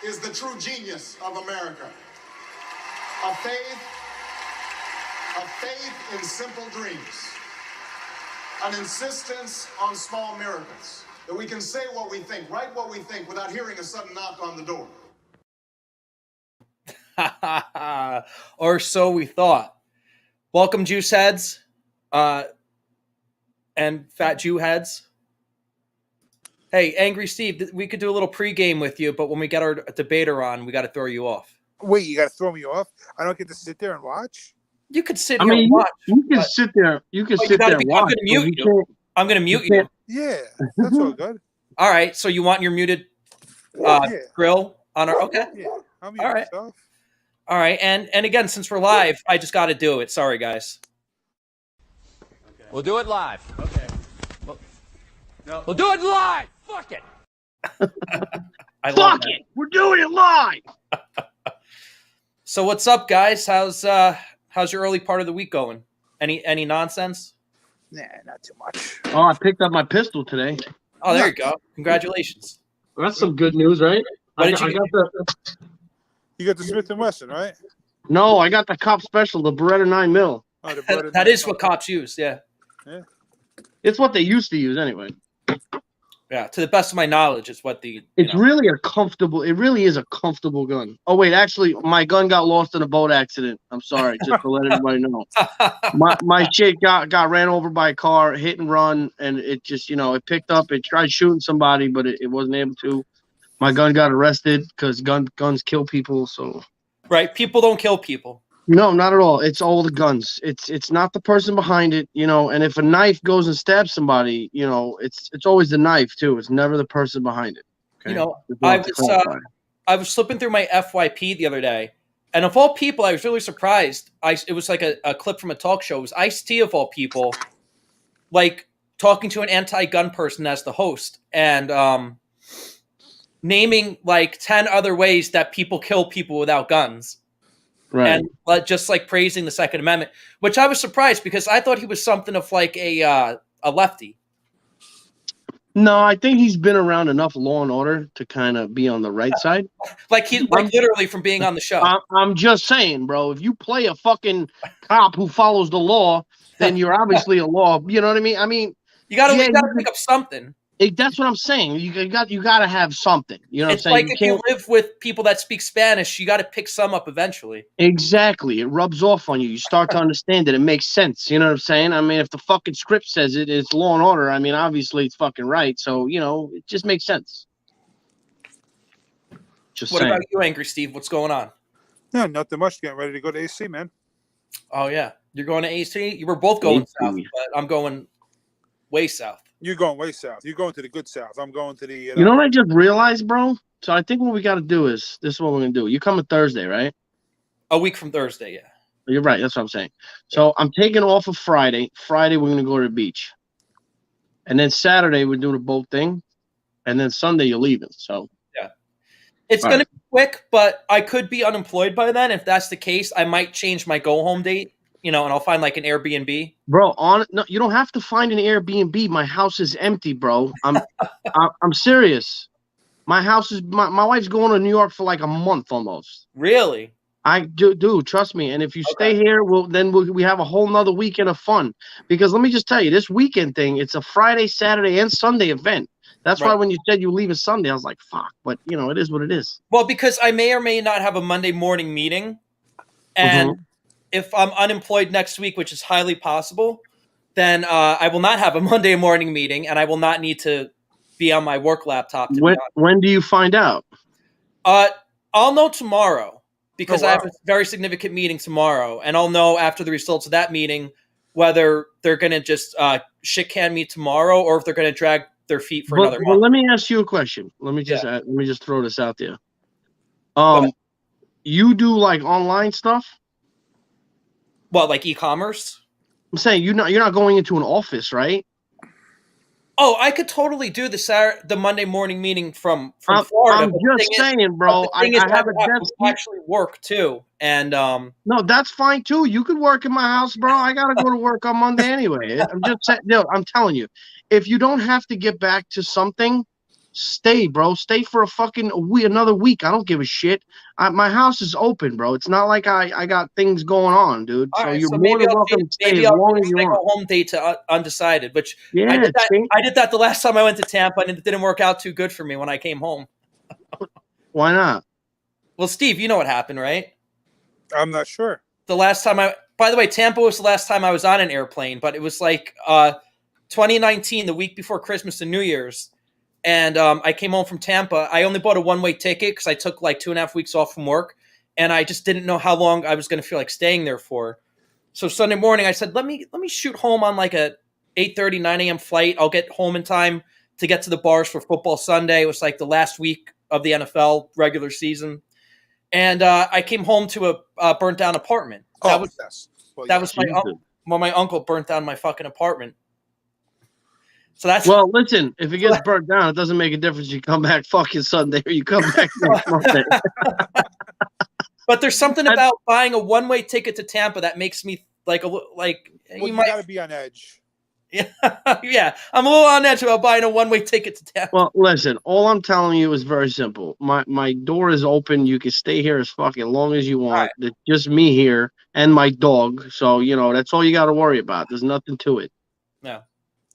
is the true genius of America. A faith in simple dreams. An insistence on small miracles. That we can say what we think, write what we think without hearing a sudden knock on the door. Or so we thought. Welcome, Juice Heads and Fat Jew Heads. Hey, Angry Steve, we could do a little pregame with you, but when we get our debater on, we got to throw you off. Wait, you got to throw me off? I don't get to sit there and watch? You could sit here and watch. You can sit there. You can sit there and watch. I'm going to mute you. Yeah, that's all good. All right, so you want your muted grill on our... Okay. Yeah, I'll mute all right. myself. All right, and again, since we're live, I just got to do it. Sorry, guys. Okay. We'll do it live. Okay. We'll do it live. Fuck it. Fuck it. We're doing it live. So what's up, guys? How's your early part of the week going? Any nonsense? Nah, not too much. Oh, I picked up my pistol today. Oh, there you go. Congratulations. That's some good news, right? What did you got the Smith & Wesson, right? No, I got the cop special, the Beretta 9mm. Oh, the Beretta that is what cops use, yeah. It's what they used to use anyway. Yeah, to the best of my knowledge, it's what It really is a comfortable gun. Oh, wait, actually, my gun got lost in a boat accident. I'm sorry, just to let everybody know. My shit got ran over by a car, hit and run, and it just, it picked up. It tried shooting somebody, but it wasn't able to. My gun got arrested because guns kill people, so. Right, people don't kill people. No, not at all. It's all the guns. It's not the person behind it, and if a knife goes and stabs somebody, it's always the knife too. It's never the person behind it. Okay? I was flipping through my FYP the other day, and of all people, I was really surprised. It was like a clip from a talk show. It was Ice-T of all people, like talking to an anti-gun person as the host, and naming like 10 other ways that people kill people without guns. Right. And just like praising the Second Amendment, which I was surprised because I thought he was something of like a lefty. No, I think he's been around enough Law and Order to kind of be on the right side. Like literally from being on the show. I'm just saying, bro. If you play a fucking cop who follows the law, then you're obviously a law. You know what I mean? I mean, you gotta pick up something. That's what I'm saying. You got to have something. You know what I'm saying? It's like if you live with people that speak Spanish, you got to pick some up eventually. Exactly. It rubs off on you. You start to understand it. It makes sense. You know what I'm saying? I mean, if the fucking script says it's Law and Order, I mean, obviously it's fucking right. So, it just makes sense. What about you, Angry Steve? What's going on? No, nothing much. Getting ready to go to AC, man. Oh, yeah. You're going to AC? You were both going south, but I'm going way south. You're going way south. You're going to the good south. I'm going to the... You know what I just realized, bro? So I think what we got to do is, this is what we're going to do. You coming Thursday, right? A week from Thursday, yeah. You're right. That's what I'm saying. So I'm taking off of Friday. Friday, we're going to go to the beach. And then Saturday, we're doing a boat thing. And then Sunday, you're leaving. So yeah. It's going to be quick, but I could be unemployed by then. If that's the case, I might change my go-home date. And I'll find like an Airbnb. Bro, no, you don't have to find an Airbnb. My house is empty, bro. I'm serious. My house is my wife's going to New York for like a month almost. Really? I do, trust me. And if you stay here, we have a whole nother weekend of fun. Because let me just tell you, this weekend thing, it's a Friday, Saturday, and Sunday event. That's why when you said you leave a Sunday, I was like, fuck. But it is what it is. Well, because I may or may not have a Monday morning meeting, and if I'm unemployed next week, which is highly possible, then I will not have a Monday morning meeting, and I will not need to be on my work laptop. When do you find out? I'll know tomorrow because I have a very significant meeting tomorrow, and I'll know after the results of that meeting whether they're going to just shit can me tomorrow or if they're going to drag their feet for another month. Well, let me ask you a question. Let me just throw this out there. You do like online stuff? What, like e-commerce? I'm saying you're not going into an office, right? Oh, I could totally do the Monday morning meeting from Florida. I'm just saying, bro. I have a desk. Actually work too, and no, that's fine too. You could work in my house, bro. I gotta go to work on Monday anyway. I'm just saying. No, I'm telling you, if you don't have to get back to something, stay, bro. Stay for another week. I don't give a shit. My house is open, bro. It's not like I got things going on, dude. All So right, you're so more maybe than I'll welcome change, to stay maybe as I'll long as change you my want. home date to undecided. Which Yeah, I did that. see? I did that the last time I went to Tampa, and it didn't work out too good for me when I came home. Why not? Well, Steve, you know what happened, right? I'm not sure. The last time by the way, Tampa was the last time I was on an airplane, but it was like 2019, the week before Christmas and New Year's. And I came home from Tampa. I only bought a one-way ticket because I took like 2.5 weeks off from work. And I just didn't know how long I was going to feel like staying there for. So Sunday morning, I said, let me shoot home on like a 8:30, 9 a.m. flight. I'll get home in time to get to the bars for football Sunday. It was like the last week of the NFL regular season. And I came home to a burnt down apartment. That was yes. Well, that yes. was my uncle burnt down my fucking apartment. So that's Well, listen, if it gets burnt down, it doesn't make a difference. You come back fucking Sunday or you come back next Monday. But there's something about buying a one-way ticket to Tampa that makes me like Well, you you might. got to be on edge. Yeah, I'm a little on edge about buying a one-way ticket to Tampa. Well, listen, all I'm telling you is very simple. My door is open. You can stay here as fucking long as you want. Right. It's just me here and my dog. So, that's all you got to worry about. There's nothing to it. No.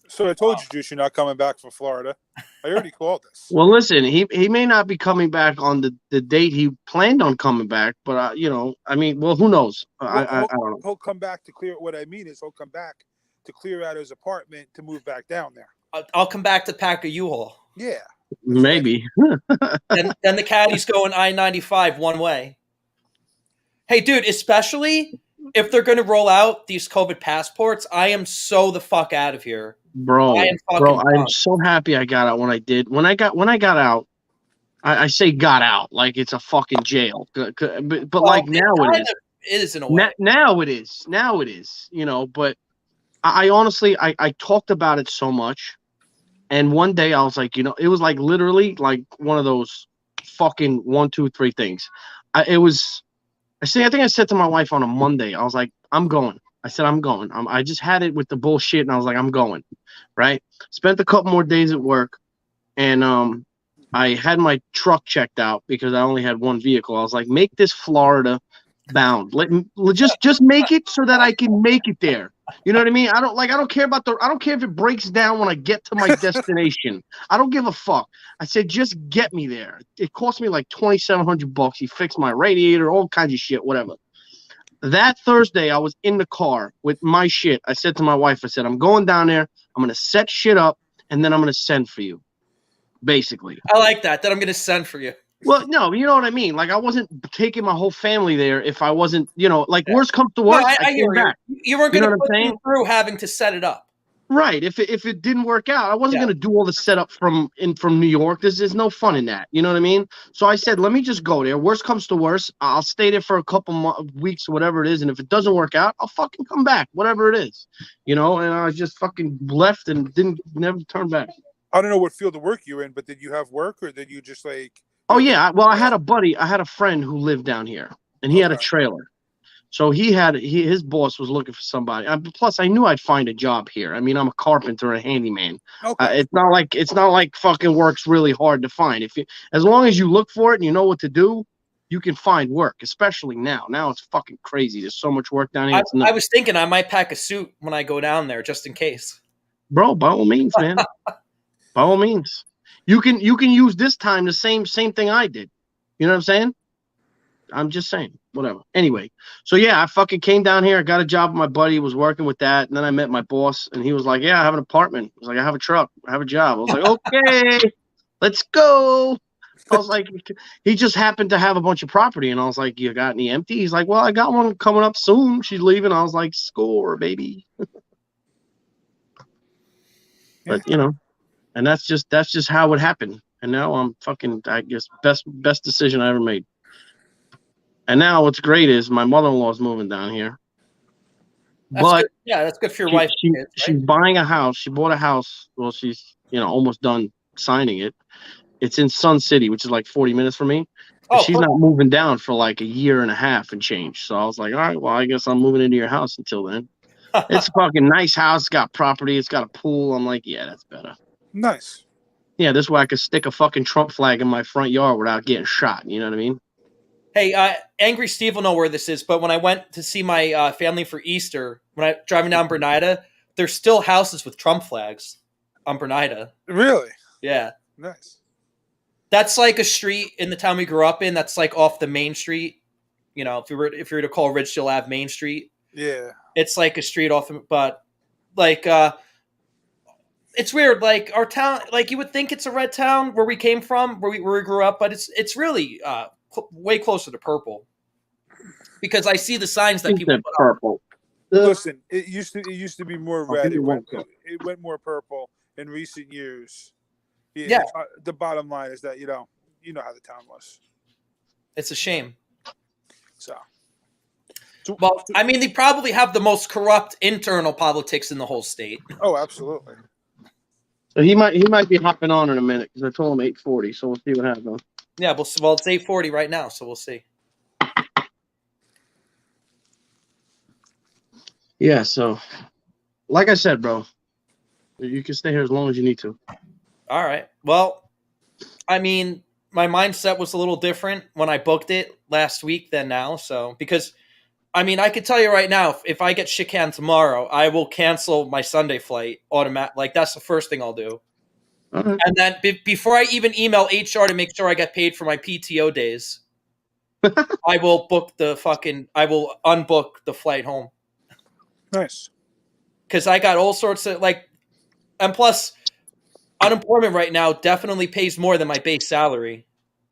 So I told you, Juice, you're not coming back from Florida. I already called this. Well, listen, he may not be coming back on the date he planned on coming back, but, well, who knows? I don't know. He'll come back to clear. What I mean is he'll come back to clear out his apartment to move back down there. I'll come back to pack a U-Haul. Yeah. Maybe. Then the caddy's going I-95 one way. Hey, dude, especially if they're going to roll out these COVID passports, I am so the fuck out of here. Bro, I am fucking I'm done. so happy I got out when I did. When I got out, I say got out like it's a fucking jail. But like now it is. It is in a way. Now it is. But I honestly, I talked about it so much. And one day I was like, it was like literally like one of those fucking 1, 2, 3 things. I think I said to my wife on a Monday, I was like, I'm going. I said, I'm going. I just had it with the bullshit, and I was like, I'm going. Right? Spent a couple more days at work, and I had my truck checked out because I only had one vehicle. I was like, make this Florida bound. Just make it so that I can make it there. You know what I mean? I don't care if it breaks down when I get to my destination. I don't give a fuck. I said, just get me there. It cost me like $2,700. He fixed my radiator, all kinds of shit, whatever. That Thursday, I was in the car with my shit. I said to my wife, I said, I'm going down there. I'm going to set shit up, and then I'm going to send for you, basically. I like that I'm going to send for you. Well, no, you know what I mean? Like, I wasn't taking my whole family there if I wasn't, worst comes to worst, I came back. You weren't going to put saying? me through having to set it up. Right. If it didn't work out, I wasn't going to do all the setup from New York. There's no fun in that. You know what I mean? So I said, let me just go there. Worst comes to worst, I'll stay there for a couple weeks, whatever it is. And if it doesn't work out, I'll fucking come back, whatever it is. And I just fucking left and never turn back. I don't know what field of work you're in, but did you have work or did you just like? Oh yeah. Well, I had a friend who lived down here, and he had a trailer. So his boss was looking for somebody. Plus, I knew I'd find a job here. I mean, I'm a carpenter, a handyman. Okay. It's not like fucking work's really hard to find. As long as you look for it and you know what to do, you can find work. Especially now. Now it's fucking crazy. There's so much work down here. I was thinking I might pack a suit when I go down there just in case. Bro, by all means, man. By all means, you can use this time the same thing I did. You know what I'm saying? I'm just saying, whatever. Anyway, so yeah, I fucking came down here. I got a job with my buddy, was working with that. And then I met my boss, and he was like, yeah, I have an apartment. I was like, I have a truck. I have a job. I was like, okay, let's go. I was like, he just happened to have a bunch of property. And I was like, you got any empty? He's like, well, I got one coming up soon. She's leaving. I was like, score, baby. But, and that's just how it happened. And now I'm fucking, I guess, best decision I ever made. And now what's great is my mother-in-law is moving down here. That's good for your wife. She, and kids, right? She's buying a house. She bought a house. Well, she's almost done signing it. It's in Sun City, which is like 40 minutes from me. Oh, she's not moving down for like a year and a half and change. So I was like, all right, well, I guess I'm moving into your house until then. It's a fucking nice house. It's got property. It's got a pool. I'm like, yeah, that's better. Nice. Yeah, this way I could stick a fucking Trump flag in my front yard without getting shot. You know what I mean? Hey, Angry Steve will know where this is, but when I went to see my family for Easter, when I driving down Bernida, there's still houses with Trump flags on Bernida. Really? Yeah. Nice. That's like a street in the town we grew up in. That's like off the main street. You know, if you were to call Ridgedale Ave Main Street, Yeah. it's like a street off. But like, it's weird. Like our town, like you would think it's a red town where we came from, where we grew up, but it's really way closer to purple. Because I see the signs that people put up. purple. Listen, it used to be more red. people It went more purple in recent years. Yeah. The bottom line is that you know how the town was. It's a shame. So Well, I mean, they probably have the most corrupt internal politics in the whole state. oh, absolutely. So he might be hopping on in a minute because I told him 8:40. So we'll see what happens. Yeah, well, it's 8:40 right now, so we'll see. Yeah. So, like I said, bro, you can stay here as long as you need to. All right. Well, I mean, my mindset was a little different when I booked it last week than now. So, because, I mean, I could tell you right now, if I get shit canned tomorrow, I will cancel my Sunday flight automatic. Like, that's the first thing I'll do. Okay. And then before I even email HR to make sure I get paid for my PTO days, I will unbook the flight home. Nice. Because I got all sorts of, like, and plus, unemployment right now definitely pays more than my base salary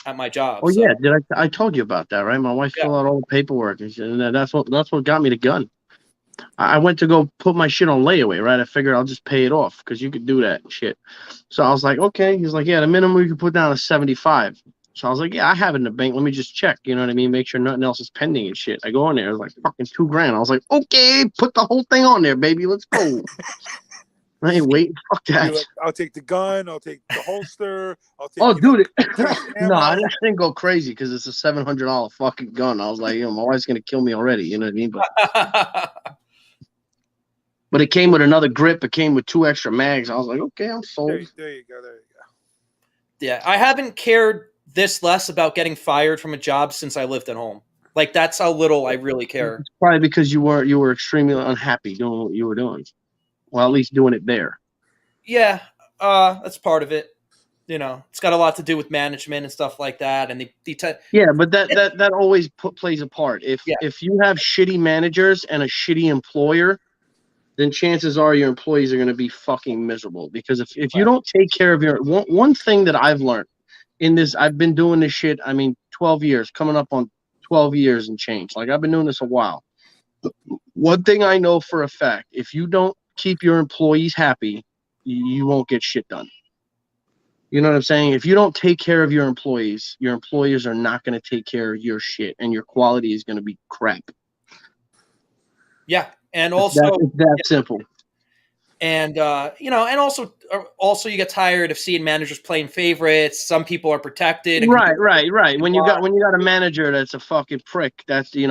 at my job. Oh so. yeah, did I told you about that, right? My wife filled out all the paperwork and shit, and that's what got me the gun. I went to go put my shit on layaway, right? I figured I'll just pay it off because you could do that and shit. So I was like, okay. He's like, yeah, the minimum you can put down is 75. So I was like, yeah, I have it in the bank. Let me just check. You know what I mean? Make sure nothing else is pending and shit. I go in there, it was like fucking $2,000. I was like, okay, put the whole thing on there, baby. Let's go. I ain't waiting. Fuck that. Like, I'll take the gun. I'll take the holster. I'll take. Oh, dude. ammo. No, I didn't go crazy because it's a $700 fucking gun. I was like, my wife's gonna kill me already. You know what I mean? But it came with another grip. It came with 2 extra mags. I was like, okay, I'm sold. There you go. Yeah, I haven't cared this less about getting fired from a job since I lived at home. Like, that's how little I really care. It's probably because you were extremely unhappy doing what you were doing. Well, at least doing it there. Yeah, that's part of it. You know, it's got a lot to do with management and stuff like that. And yeah, but that always plays a part. If you have shitty managers and a shitty employer, then chances are your employees are going to be fucking miserable. Because if you don't take care of your one thing that I've learned in this, I've been doing this shit. I mean, 12 years, coming up on 12 years and change. Like, I've been doing this a while. One thing I know for a fact: if you don't keep your employees happy, you won't get shit done. You know what I'm saying? If you don't take care of your employees are not going to take care of your shit, and your quality is going to be crap. Yeah, and also it's that simple. And you know, and also you get tired of seeing managers playing favorites. Some people are protected. Right. When you got a manager that's a fucking prick, that's you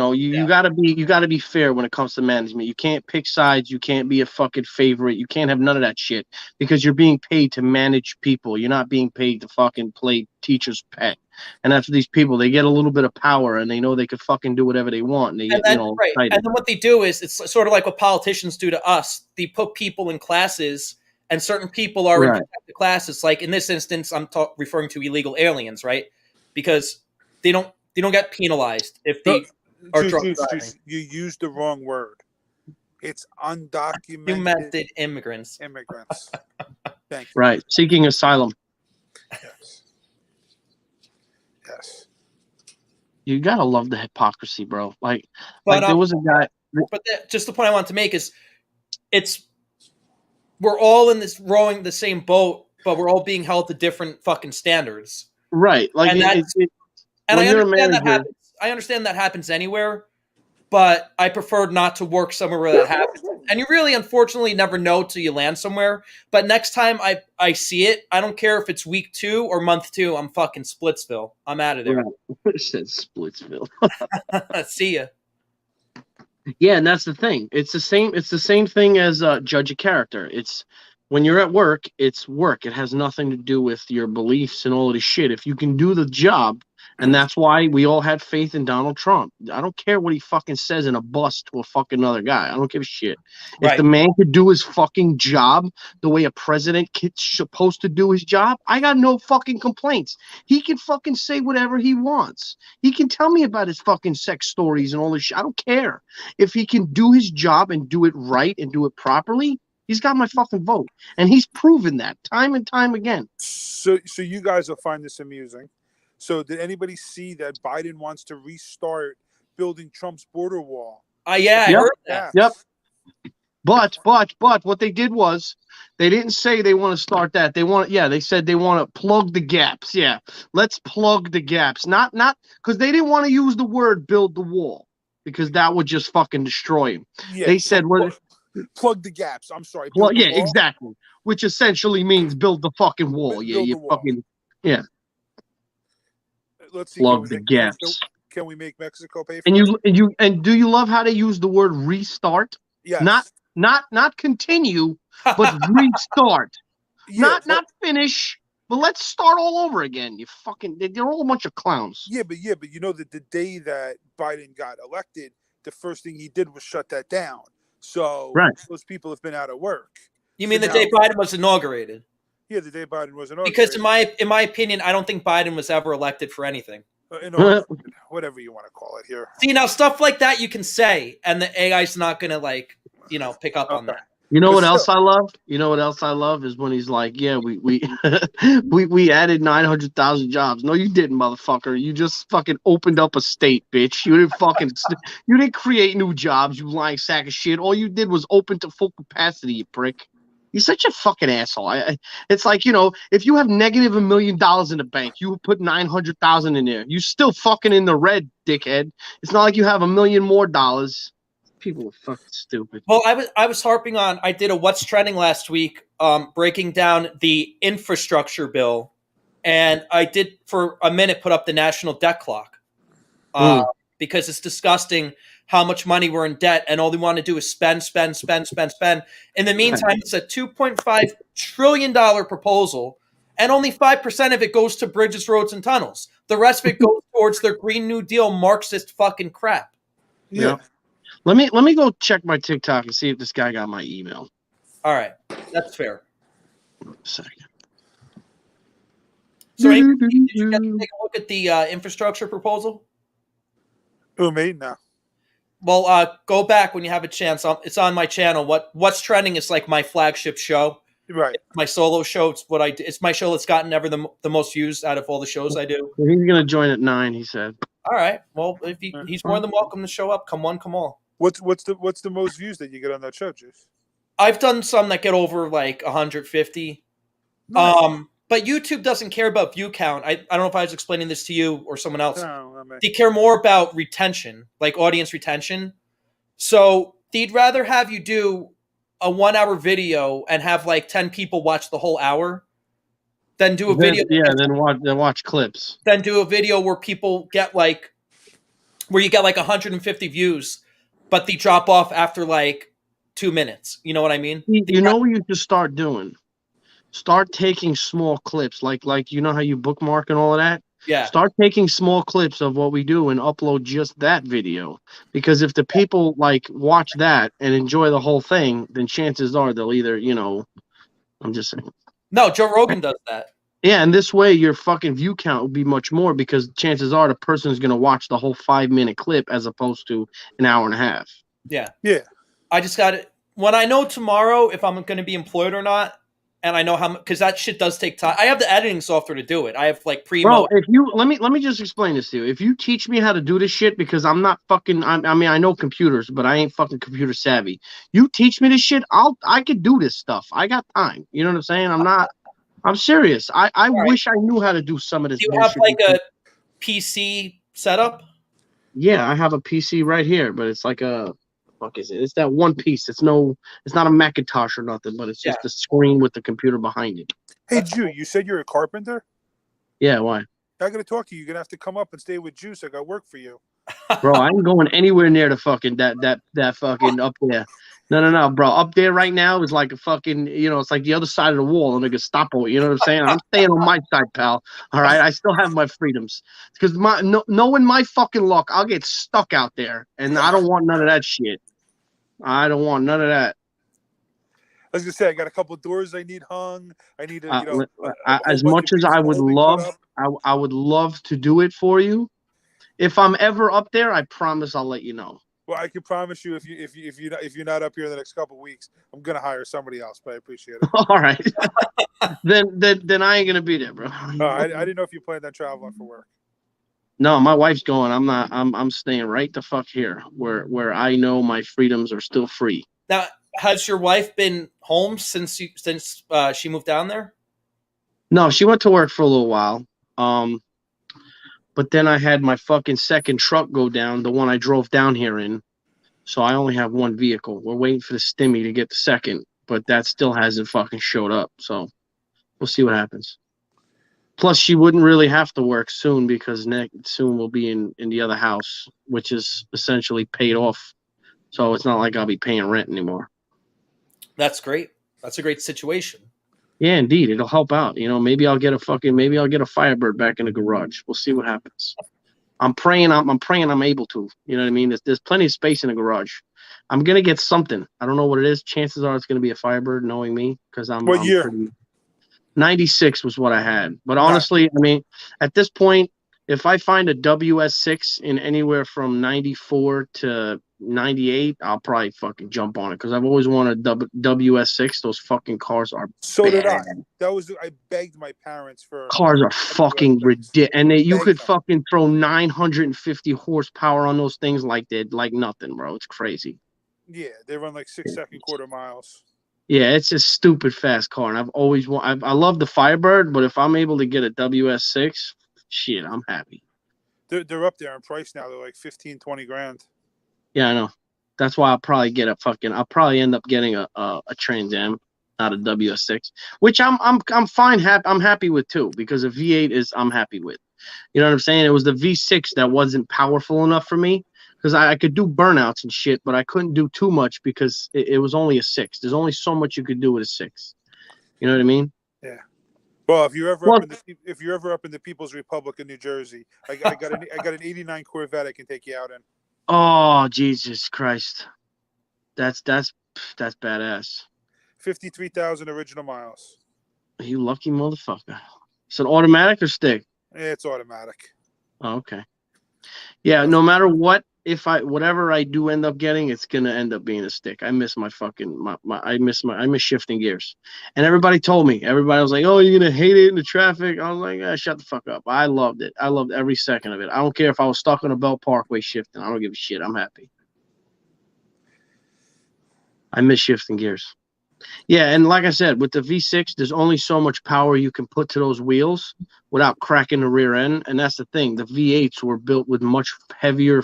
gotta be fair when it comes to management. You can't pick sides. You can't be a fucking favorite. You can't have none of that shit because you're being paid to manage people. You're not being paid to fucking play teacher's pet. And that's these people. They get a little bit of power and they know they could fucking do whatever they want. And they get excited. And then what they do is it's sort of like what politicians do to us. They put people in classes, and certain people are in protected classes. Like in this instance, I'm referring to illegal aliens, right? Because they don't get penalized if they are drunk driving. You used the wrong word. It's undocumented. Undocumented immigrants. Thank you. Right, seeking asylum. Yes. You gotta love the hypocrisy, bro. Like But there was a guy. But just the point I want to make is, we're all in this rowing the same boat, but we're all being held to different fucking standards. Right. Like, and I understand that happens anywhere, but I prefer not to work somewhere where that happens. And you really, unfortunately, never know till you land somewhere. But next time I see it, I don't care if it's week 2 or month 2. I'm fucking Splitsville. I'm out of there. Right. Said Splitsville. See ya. Yeah, and that's the thing. It's the same thing as judge a character. It's When you're at work, it's work. It has nothing to do with your beliefs and all of this shit. If you can do the job, and that's why we all had faith in Donald Trump. I don't care what he fucking says in a bus to a fucking other guy. I don't give a shit. If the man could do his fucking job the way a president is supposed to do his job, I got no fucking complaints. He can fucking say whatever he wants. He can tell me about his fucking sex stories and all this shit. I don't care. If he can do his job and do it right and do it properly, he's got my fucking vote. And he's proven that time and time again. So you guys will find this amusing. So did anybody see that Biden wants to restart building Trump's border wall? Yeah, I heard that. Yep. But what they did was they didn't say they want to start that. They said they want to plug the gaps. Yeah. Let's plug the gaps. Not because they didn't want to use the word build the wall because that would just fucking destroy him. Yeah, they said plug the gaps. I'm sorry. Well, yeah, exactly. Which essentially means build the fucking wall. Yeah. Let's see. Plug the gaps. Can we make Mexico pay for it? And do you love how they use the word restart? Yes. Not continue, but restart. Yeah, not finish, but let's start all over again. They're all a bunch of clowns. Yeah, but you know that the day that Biden got elected, the first thing he did was shut that down. So those people have been out of work. You mean the day Biden was inaugurated? Yeah, the day Biden was inaugurated. Because in my opinion, I don't think Biden was ever elected for anything. Whatever you want to call it here. See, now stuff like that you can say, and the AI's not gonna pick up on that. You know what else I love? You know what else I love is when he's like, "Yeah, we we added 900,000 jobs." No, you didn't, motherfucker. You just fucking opened up a state, bitch. You didn't create new jobs. You lying sack of shit. All you did was open to full capacity, you prick. He's such a fucking asshole. It's like, if you have negative $1 million in the bank, you would put 900,000 in there. You still fucking in the red, dickhead. It's not like you have $1 million more dollars. People are fucking stupid. Well, I was harping on. I did a What's Trending last week, breaking down the infrastructure bill, and I did for a minute put up the national debt clock because it's disgusting how much money we're in debt, and all they want to do is spend. In the meantime, it's a $2.5 trillion proposal, and only 5% of it goes to bridges, roads, and tunnels. The rest of it goes towards their Green New Deal Marxist fucking crap. Yeah. Let me go check my TikTok and see if this guy got my email. All right, that's fair. 1 second. So, did you get to take a look at the infrastructure proposal? Who made now? Well, go back when you have a chance. It's on my channel. What's Trending is like my flagship show. Right. It's my solo show. It's what I do. It's my show that's gotten ever the most views out of all the shows I do. He's gonna join at 9. He said. All right. Well, if he's more than welcome to show up. Come on, come all. What's the most views that you get on that show, Juice? I've done some that get over like 150. Nice. But YouTube doesn't care about view count. I don't know if I was explaining this to you or someone else. No, they care more about retention, like audience retention. So they'd rather have you do a 1 hour video and have like 10 people watch the whole hour than do a video. Yeah, then watch clips. Then do a video where people get where you get like 150 views, but they drop off after like 2 minutes. You know what I mean? You know what you should start doing? Start taking small clips, like you know how you bookmark and all of that? Yeah. Start taking small clips of what we do and upload just that video. Because if the people watch that and enjoy the whole thing, then chances are they'll either, I'm just saying. No, Joe Rogan does that. Yeah, and this way your fucking view count will be much more because chances are the person is going to watch the whole 5-minute clip as opposed to an hour and a half. Yeah. Yeah. I just got it. When I know tomorrow if I'm going to be employed or not, and I know how much, because that shit does take time. I have the editing software to do it. I have Primo. Bro, let me just explain this to you. If you teach me how to do this shit, because I'm not fucking. I mean, I know computers, but I ain't fucking computer savvy. You teach me this shit, I could do this stuff. I got time. You know what I'm saying? I'm serious. I wish I knew how to do some of this. Do you have a PC setup? Yeah, I have a PC right here, but it's like a. Fuck is it? It's that one piece. It's not a Macintosh or nothing, but it's just the screen with the computer behind it. Hey, Jew, you said you're a carpenter? Yeah, why? I gotta talk to you. You're gonna have to come up and stay with Juice. I got work for you. Bro, I ain't going anywhere near the fucking that fucking up there. No, bro. Up there right now is like a fucking, it's like the other side of the wall and a Gestapo. You know what I'm saying? I'm staying on my side, pal. All right, I still have my freedoms because knowing my fucking luck, I'll get stuck out there, and I don't want none of that shit. I don't want none of that. I was gonna say I got a couple of doors I need hung. I need to, as much as I would love, I would love to do it for you. If I'm ever up there, I promise I'll let you know. Well, I can promise you, if you're not up here in the next couple of weeks, I'm gonna hire somebody else. But I appreciate it. All right, then I ain't gonna be there, bro. I didn't know if you planned on traveling for work. No, my wife's going. I'm not. I'm staying right the fuck here, where I know my freedoms are still free. Now, has your wife been home since she moved down there? No, she went to work for a little while. But then I had my fucking second truck go down, the one I drove down here in. So I only have one vehicle. We're waiting for the stimmy to get the second, but that still hasn't fucking showed up. So we'll see what happens. Plus, she wouldn't really have to work soon because soon we'll be in the other house, which is essentially paid off. So it's not like I'll be paying rent anymore. That's great. That's a great situation. Yeah, indeed. It'll help out. Maybe I'll get a Firebird back in the garage. We'll see what happens. I'm praying I'm able to. You know what I mean? There's plenty of space in the garage. I'm going to get something. I don't know what it is. Chances are it's going to be a Firebird, knowing me, because What year? 96 was what I had. But honestly, I mean, at this point, if I find a WS6 in anywhere from 94 to 98, I'll probably fucking jump on it because I've always wanted a WS6. Those fucking cars are so did I. I begged my parents for cars are fucking ridiculous, and you could fucking throw 950 horsepower on those things like nothing, bro. It's crazy. Yeah, they run like 6-second quarter miles. Yeah, it's a stupid fast car, and I've always I love the Firebird, but if I'm able to get a WS6, shit, I'm happy. They're up there in price now. They're like 15-20 grand. Yeah, I know. That's why I'll probably end up getting a Trans Am, not a WS6, which I'm fine. I'm happy with too, because a V8 I'm happy with. You know what I'm saying? It was the V6 that wasn't powerful enough for me because I could do burnouts and shit, but I couldn't do too much because it was only a 6. There's only so much you could do with a 6. You know what I mean? Yeah. Well, if you're ever up in the People's Republic of New Jersey, I got an '89 Corvette I can take you out in. Oh, Jesus Christ. That's badass. 53,000 original miles. You lucky motherfucker. It's an automatic or stick? Yeah, it's automatic. Oh, okay. Yeah, no matter what, whatever I do end up getting, it's gonna end up being a stick. I miss I miss shifting gears. And everybody told me, everybody was like, "Oh, you're gonna hate it in the traffic." I was like, shut the fuck up. I loved it. I loved every second of it. I don't care if I was stuck on a Belt Parkway shifting. I don't give a shit. I'm happy. I miss shifting gears. Yeah, and like I said, with the V6, there's only so much power you can put to those wheels without cracking the rear end, and that's the thing. The V8s were built with much heavier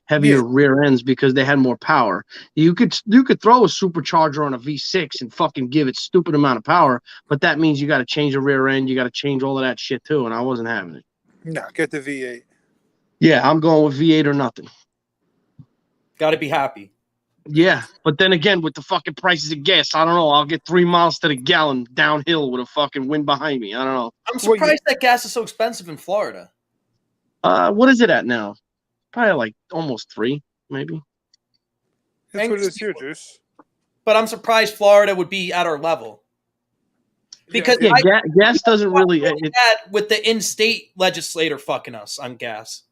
rear ends because they had more power. You could throw a supercharger on a V6 and fucking give it stupid amount of power, but that means you got to change the rear end, you got to change all of that shit too, and I wasn't having it. No, get the V8. Yeah, I'm going with V8 or nothing. Got to be happy. Yeah, but then again, with the fucking prices of gas, I don't know. I'll get 3 miles to the gallon downhill with a fucking wind behind me. I don't know. I'm surprised that gas is so expensive in Florida. What is it at now? Probably like almost 3, maybe. That's what it is here, Juice. But I'm surprised Florida would be at our level. Because gas doesn't really... with the in-state legislator fucking us on gas.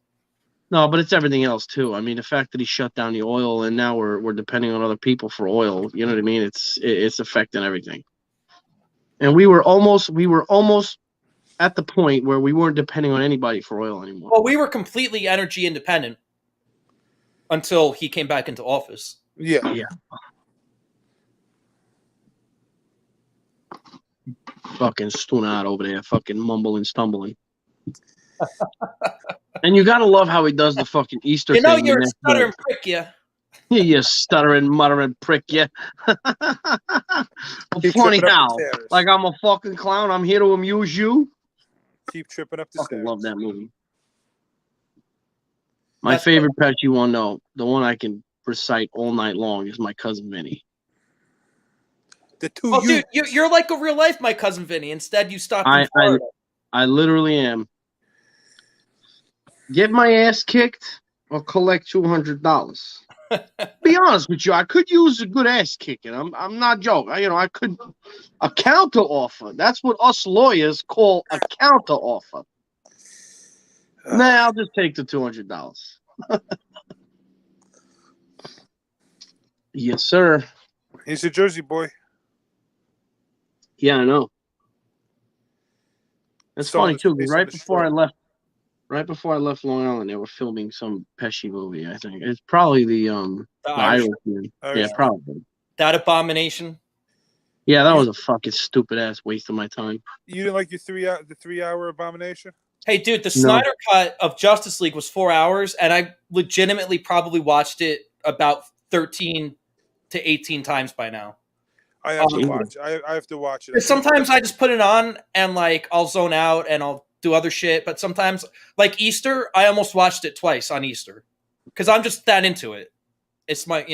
No, but it's everything else too. I mean, the fact that he shut down the oil and now we're depending on other people for oil. You know what I mean? It's affecting everything. And we were almost at the point where we weren't depending on anybody for oil anymore. Well, we were completely energy independent until he came back into office. Yeah. Fucking stunad over there, fucking mumbling, stumbling. And you gotta love how he does the fucking Easter thing. You know you're a stuttering prick, yeah. You stuttering, muttering prick, yeah. Funny how, like I'm a fucking clown. I'm here to amuse you. Keep tripping up the stairs. I love that movie. My favorite Pesci one, though, the one I can recite all night long, is My Cousin Vinny. The two. Oh, dude, you're like a real life My Cousin Vinny. Instead, you stopped in Florida. I literally am. Get my ass kicked or collect $200. Be honest with you, I could use a good ass kicking. I'm not joking. I could a counter offer. That's what us lawyers call a counter offer. Nah, I'll just take the $200. Yes, sir. He's a Jersey boy. Yeah, I know. It's funny too. Right before I left Long Island, they were filming some Pesci movie. I think it's probably the Irishman. Yeah, probably that Abomination. Yeah, that was a fucking stupid ass waste of my time. You didn't like the 3-hour Abomination? Hey, dude, the Snyder cut of Justice League was 4 hours, and I legitimately probably watched it about 13 to 18 times by now. I have to watch. I have to watch it. Sometimes I just put it on and like I'll zone out and I'll do other shit. But sometimes, like Easter, I almost watched it twice on Easter because I'm just that into it. It's my,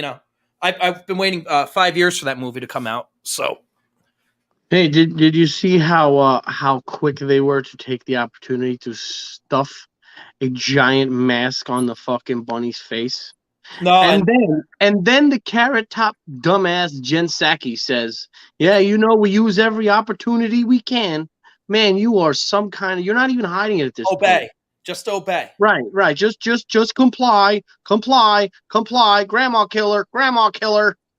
I've been waiting 5 years for that movie to come out. So, hey, did you see how quick they were to take the opportunity to stuff a giant mask on the fucking bunny's face? No, and then the Carrot Top dumbass Jen Psaki says, "Yeah, we use every opportunity we can." Man, you are some kind of. You're not even hiding it at this point. Just obey. Right. Just comply. Grandma killer.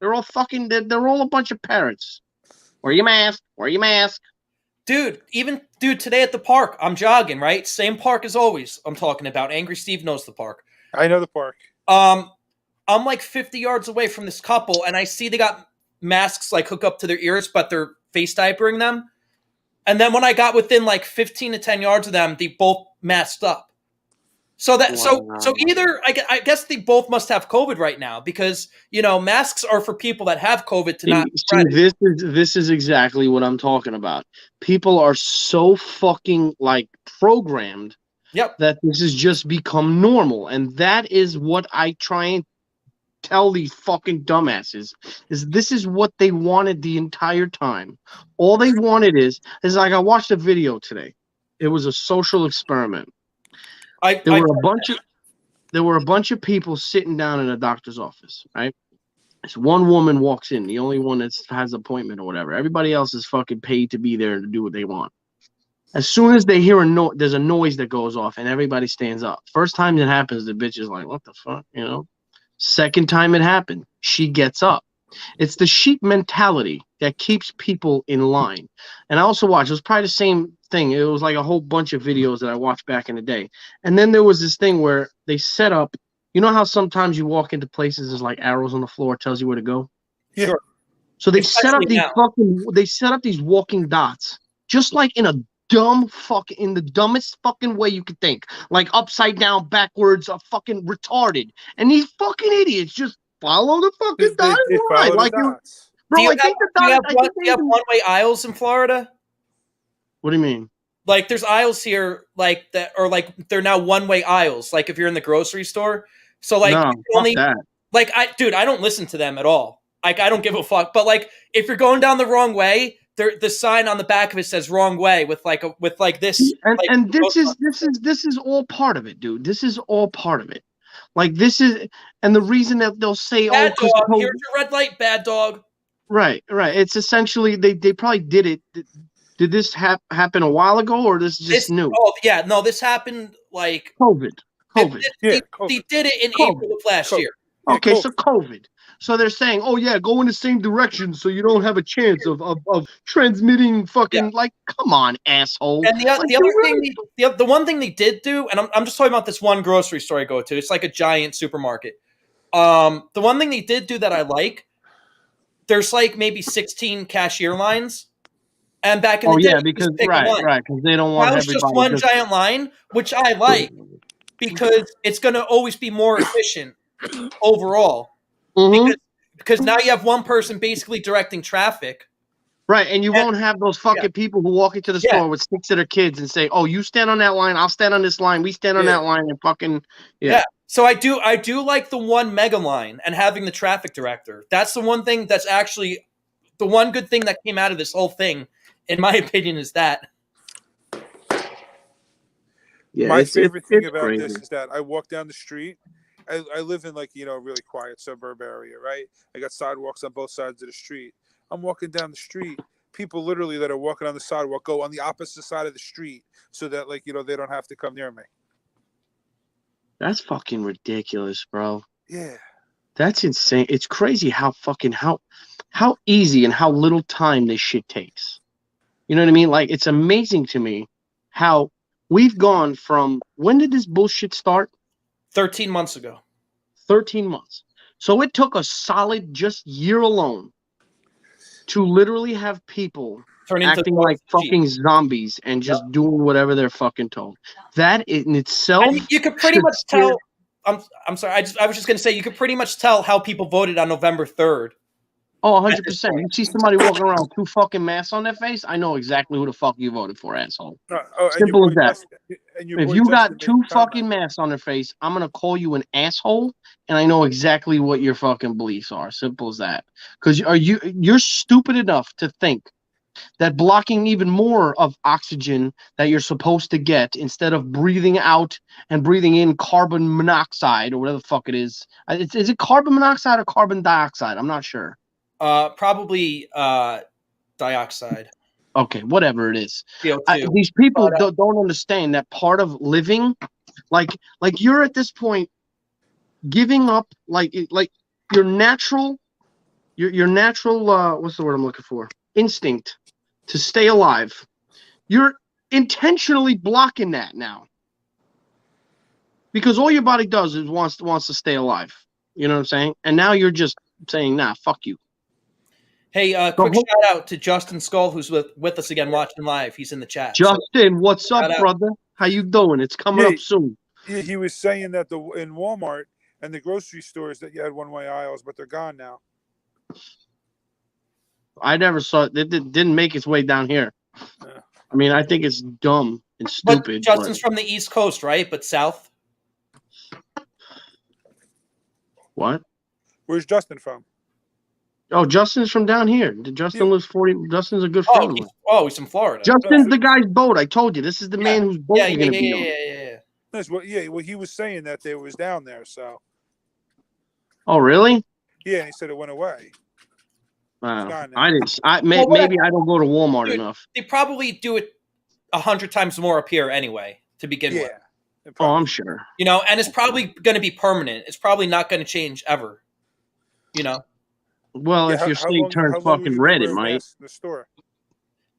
They're all fucking. They're all a bunch of parrots. Wear your mask. Dude, today at the park, I'm jogging. Right, same park as always. I'm talking about. Angry Steve knows the park. I know the park. I'm like 50 yards away from this couple, and I see they got masks like hook up to their ears, but they're face diapering them. And then when I got within like 15 to 10 yards of them, they both masked up. So either I guess they both must have COVID right now because masks are for people that have COVID to not spread it. This is exactly what I'm talking about. People are so fucking like programmed. Yep. That this has just become normal, and that is what I try and tell these fucking dumbasses is this is what they wanted the entire time. All they wanted is like I watched a video today. It was a social experiment. There were a bunch of people sitting down in a doctor's office, right? This one woman walks in, the only one that has an appointment or whatever. Everybody else is fucking paid to be there to do what they want. As soon as they hear there's a noise that goes off and everybody stands up. First time it happens, the bitch is like, what the fuck, Second time it happened, she gets up. It's the sheep mentality that keeps people in line. And I also watched, it was probably the same thing. It was like a whole bunch of videos that I watched back in the day. And then there was this thing where they set up, how sometimes you walk into places, there's like arrows on the floor, tells you where to go? Yeah. Sure. So they set up these walking dots, just like in the dumbest fucking way you could think, like upside down, backwards, fucking retarded, and these fucking idiots just follow the fucking dots. Do you have one-way aisles in Florida? What do you mean? Like, there's aisles here, like that, or like they're now one-way aisles. Like if you're in the grocery store, so like I don't listen to them at all. Like I don't give a fuck. But like if you're going down the wrong way, the sign on the back of it says "wrong way" with this. And this is all part of it, dude. This is all part of it. Like this is, and the reason that they'll say, bad dog, here's your red light, bad dog. Right. It's essentially they probably did it. Did this happen a while ago, or this is just new? Oh yeah, no, this happened like COVID. They did it in April of last year. Okay, so COVID. So they're saying, oh yeah, go in the same direction so you don't have a chance of transmitting fucking like, come on, asshole. And the one thing they did do, and I'm just talking about this one grocery store I go to. It's like a giant supermarket. The one thing they did do that I like, there's like maybe 16 cashier lines. And back in the day, because because they don't want. That was just one giant line, which I like because it's going to always be more efficient overall. Mm-hmm. Because now you have one person basically directing traffic. Right, and you won't have those fucking people who walk into the store with 6 of their kids and say, oh, you stand on that line, I'll stand on this line, we stand on that line, and fucking, So I do like the one mega line and having the traffic director. That's the one thing that's actually the one good thing that came out of this whole thing, in my opinion, is that. Yeah, my favorite thing about crazy. This is that I walk down the street. I live in, like, you know, a really quiet suburb area, right? I got sidewalks on both sides of the street. I'm walking down the street. People literally that are walking on the sidewalk go on the opposite side of the street so that, like, you know, they don't have to come near me. That's fucking ridiculous, bro. Yeah. That's insane. It's crazy how easy and how little time this shit takes. You know what I mean? Like, it's amazing to me how we've gone from, when did this bullshit start? 13 months ago. 13 months. So it took a solid just year alone to literally have people acting like fucking zombies and just doing whatever they're fucking told. That in itself, and you could pretty much tell. I'm sorry. I was just gonna say you could pretty much tell how people voted on November 3rd. Oh, 100%. You see somebody walking around with 2 fucking masks on their face, I know exactly who the fuck you voted for, asshole. Simple as that. If you got 2 fucking masks on their face, I'm gonna call you an asshole, and I know exactly what your fucking beliefs are. Simple as that. Because you're stupid enough to think that blocking even more of oxygen that you're supposed to get instead of breathing out and breathing in carbon monoxide or whatever the fuck it is. Is it carbon monoxide or carbon dioxide? I'm not sure. Probably dioxide. Okay, whatever it is. CO2. These people don't understand that part of living, like you're at this point giving up like your natural what's the word I'm looking for? Instinct to stay alive. You're intentionally blocking that now. Because all your body does is wants to stay alive. You know what I'm saying? And now you're just saying, nah, fuck you. Hey, quick shout out to Justin Skull, who's with us again watching live. He's in the chat. Justin, what's up, brother? How you doing? It's coming up soon. Yeah, he was saying that in Walmart and the grocery stores that you had one-way aisles, but they're gone now. I never saw it. It didn't make its way down here. Yeah. I mean, I think it's dumb and stupid. But Justin's from the East Coast, right? But South? What? Where's Justin from? Oh, Justin's from down here. Justin lives 40. Justin's a good friend of mine. He's from Florida. Justin's the guy's boat. I told you. This is the man whose boat you're going to be on. That's what. Yeah, well, he was saying that they was down there. So. Oh, really? Yeah, he said it went away. I didn't. Maybe I don't go to Walmart enough. They probably do it 100 times more up here anyway to begin with. Oh, I'm sure. You know, and it's probably going to be permanent. It's probably not going to change ever. You know. Well, if your state turns fucking red, it might. The store.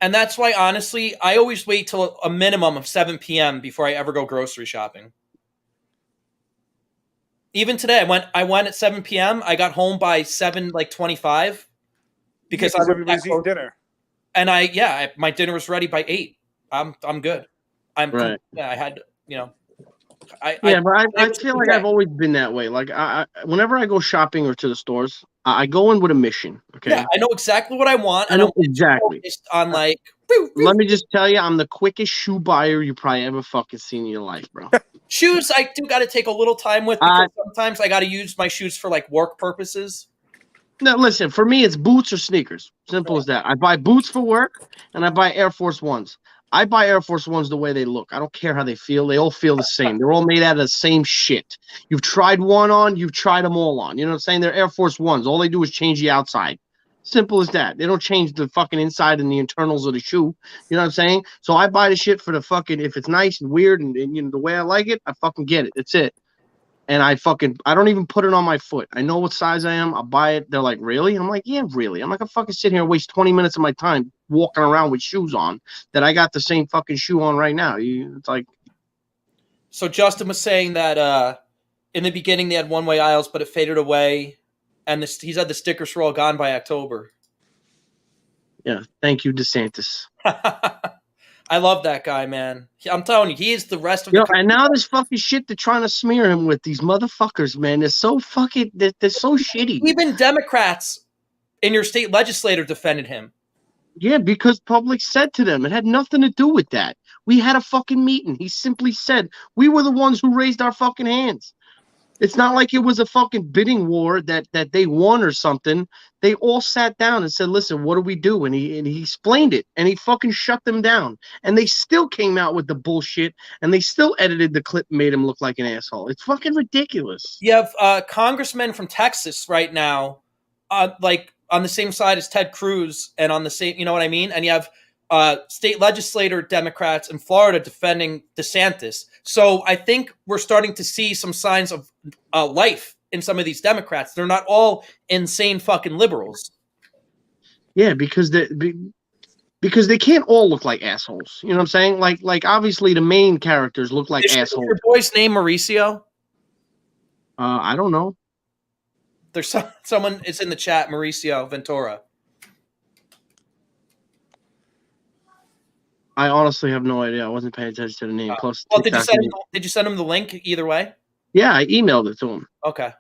And that's why, honestly, I always wait till a minimum of 7 p.m. before I ever go grocery shopping. Even today, I went at 7 p.m. I got home by 7:25 because everybody's eating dinner. And my dinner was ready by 8. I'm good. Right. Yeah, I had, you know. I feel like I've always been that way. Like whenever I go shopping or to the stores, I go in with a mission. Okay. Yeah, I know exactly what I want. I know exactly. On like. Let me just tell you, I'm the quickest shoe buyer you probably ever fucking seen in your life, bro. Shoes, I do got to take a little time with because sometimes I got to use my shoes for like work purposes. No, listen. For me, it's boots or sneakers. Simple as that. I buy boots for work, and I buy Air Force Ones. I buy Air Force Ones the way they look. I don't care how they feel. They all feel the same. They're all made out of the same shit. You've tried one on, you've tried them all on. You know what I'm saying? They're Air Force Ones. All they do is change the outside. Simple as that. They don't change the fucking inside and the internals of the shoe. You know what I'm saying? So I buy the shit for the fucking, if it's nice and weird and you know the way I like it, I fucking get it. That's it. And I don't even put it on my foot. I know what size I am. I'll buy it. They're like, really? I'm like, yeah, really. I'm not gonna fucking sit here and waste 20 minutes of my time walking around with shoes on that I got the same fucking shoe on right now. It's like. So Justin was saying that in the beginning they had one-way aisles, but it faded away, and he said the stickers were all gone by October. Yeah, thank you, DeSantis. I love that guy, man. I'm telling you, he is the rest of the country. And now this fucking shit they're trying to smear him with, these motherfuckers, man. They're so fucking, they're so shitty. Even Democrats in your state legislature defended him. Yeah, because public said to them. It had nothing to do with that. We had a fucking meeting. He simply said, we were the ones who raised our fucking hands. It's not like it was a fucking bidding war that they won or something. They all sat down and said, "Listen, what do we do?" And he explained it, and he fucking shut them down. And they still came out with the bullshit, and they still edited the clip, and made him look like an asshole. It's fucking ridiculous. You have congressmen from Texas right now, like on the same side as Ted Cruz, and on the same, you know what I mean? And you have state legislator Democrats in Florida defending DeSantis. So I think we're starting to see some signs of life in some of these Democrats. They're not all insane fucking liberals. Yeah, because they can't all look like assholes. You know what I'm saying? Like obviously the main characters look like Is assholes. your boy's name Mauricio? I don't know. There's someone is in the chat, Mauricio Ventura. I honestly have no idea. I wasn't paying attention to the name. Plus, well, did you send him the link either way? Yeah, I emailed it to him. Okay.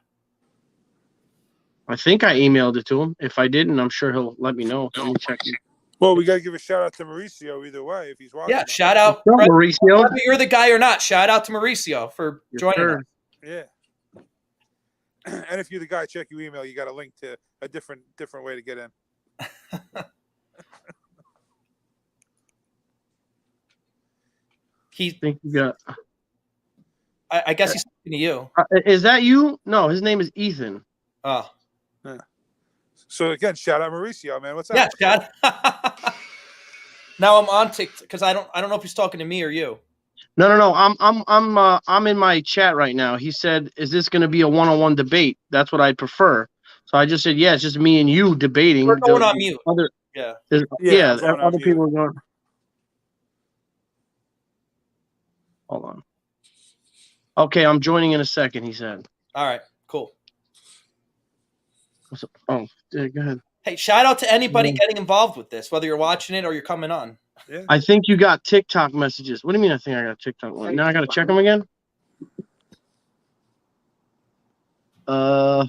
I think I emailed it to him. If I didn't, I'm sure he'll let me know. Let me check. Well, we got to give a shout out to Mauricio either way if he's watching. Yeah, shout out Mauricio. Whether you're the guy or not, shout out to Mauricio for joining us. Yeah. And if you're the guy, check your email. You got a link to a different way to get in. I think you got. I guess he's talking to you. Is that you? No, his name is Ethan. Oh. Yeah. So again, shout out Mauricio, man. What's up? Yeah, shout. Now I'm on TikTok because I don't know if he's talking to me or you. No. I'm in my chat right now. He said, "Is this going to be a one-on-one debate?" That's what I'd prefer. So I just said, "Yeah, it's just me and you debating." We're going on mute. Other Other people are going. Hold on. Okay, I'm joining in a second. He said. All right, cool. Oh, yeah, go ahead. Hey, shout out to anybody getting involved with this, whether you're watching it or you're coming on. Yeah. I think you got TikTok messages. What do you mean? I think I got TikTok one. Now I got to check them again. I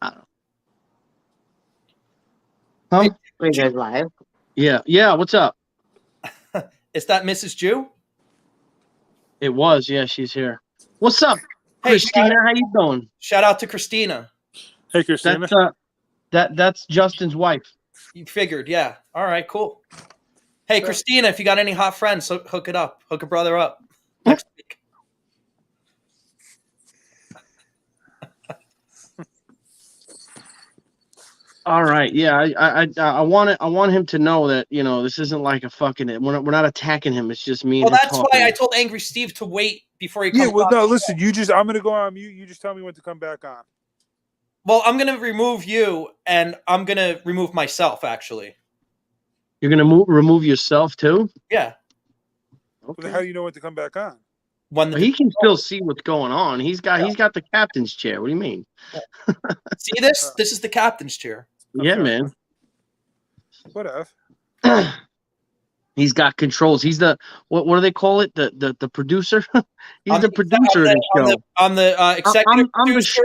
don't know. Huh? Are you guys live? Yeah. What's up? Is that Mrs. Jew? It was. Yeah, she's here. What's up, Hey, Christina? How you doing? Shout out to Christina. Hey, Christina. That's Justin's wife. You figured, yeah. All right, cool. Hey, Christina, if you got any hot friends, hook it up. Hook a brother up next week. All right, yeah, I want him to know that this isn't like a fucking. We're not attacking him. It's just me. Well, and him that's talking. why I told Angry Steve to wait before he comes. Yeah, well, on. no, listen. I'm gonna go on mute. You just tell me when to come back on. Well, I'm gonna remove you, and I'm gonna remove myself. Actually, You're gonna remove yourself too. yeah. Okay. How do you know when to come back on? When He can still see what's going on. He's got the captain's chair. What do you mean? see this? This is the captain's chair. Yeah, man. Whatever. He's got controls. He's the what do they call it? The producer. He's the producer of the show. I'm the executive producer.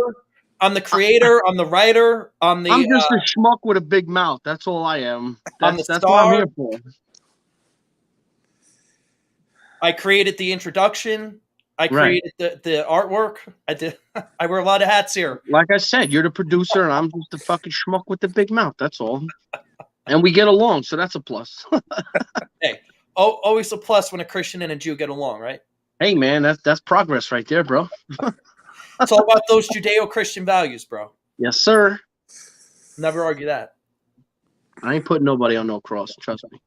I'm the creator. I'm the writer. I'm just a schmuck with a big mouth. That's all I am. That's what I'm here for. I created the introduction. I created the artwork. I did. I wear a lot of hats here. Like I said, you're the producer, and I'm just the fucking schmuck with the big mouth. That's all. And we get along, so that's a plus. Hey, always a plus when a Christian and a Jew get along, right? Hey, man, that's progress right there, bro. It's all about those Judeo-Christian values, bro. Yes, sir. Never argue that. I ain't putting nobody on no cross. Trust me.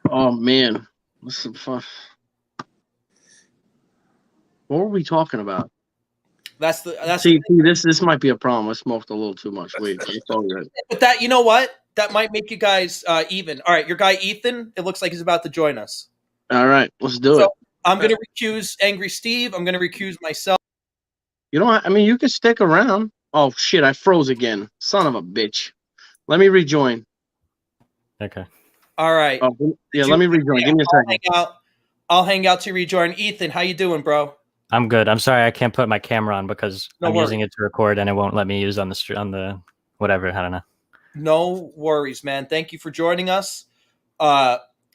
Oh man, what's some fun? What were we talking about? That's See, this might be a problem. I smoked a little too much weed. But it's all good. But that, you know what? That might make you guys even. All right, your guy Ethan. It looks like he's about to join us. All right, let's do it. I'm going to recuse Angry Steve. I'm going to recuse myself. You know, I mean, you can stick around. Oh shit, I froze again. Son of a bitch. Let me rejoin. Okay. All right. Oh, yeah, let me rejoin. Give me a second. I'll hang out to rejoin. Ethan, how you doing, bro? I'm good. I'm sorry I can't put my camera on because I'm worries. using it to record and it won't let me use on the whatever. I don't know. No worries, man. Thank you for joining us.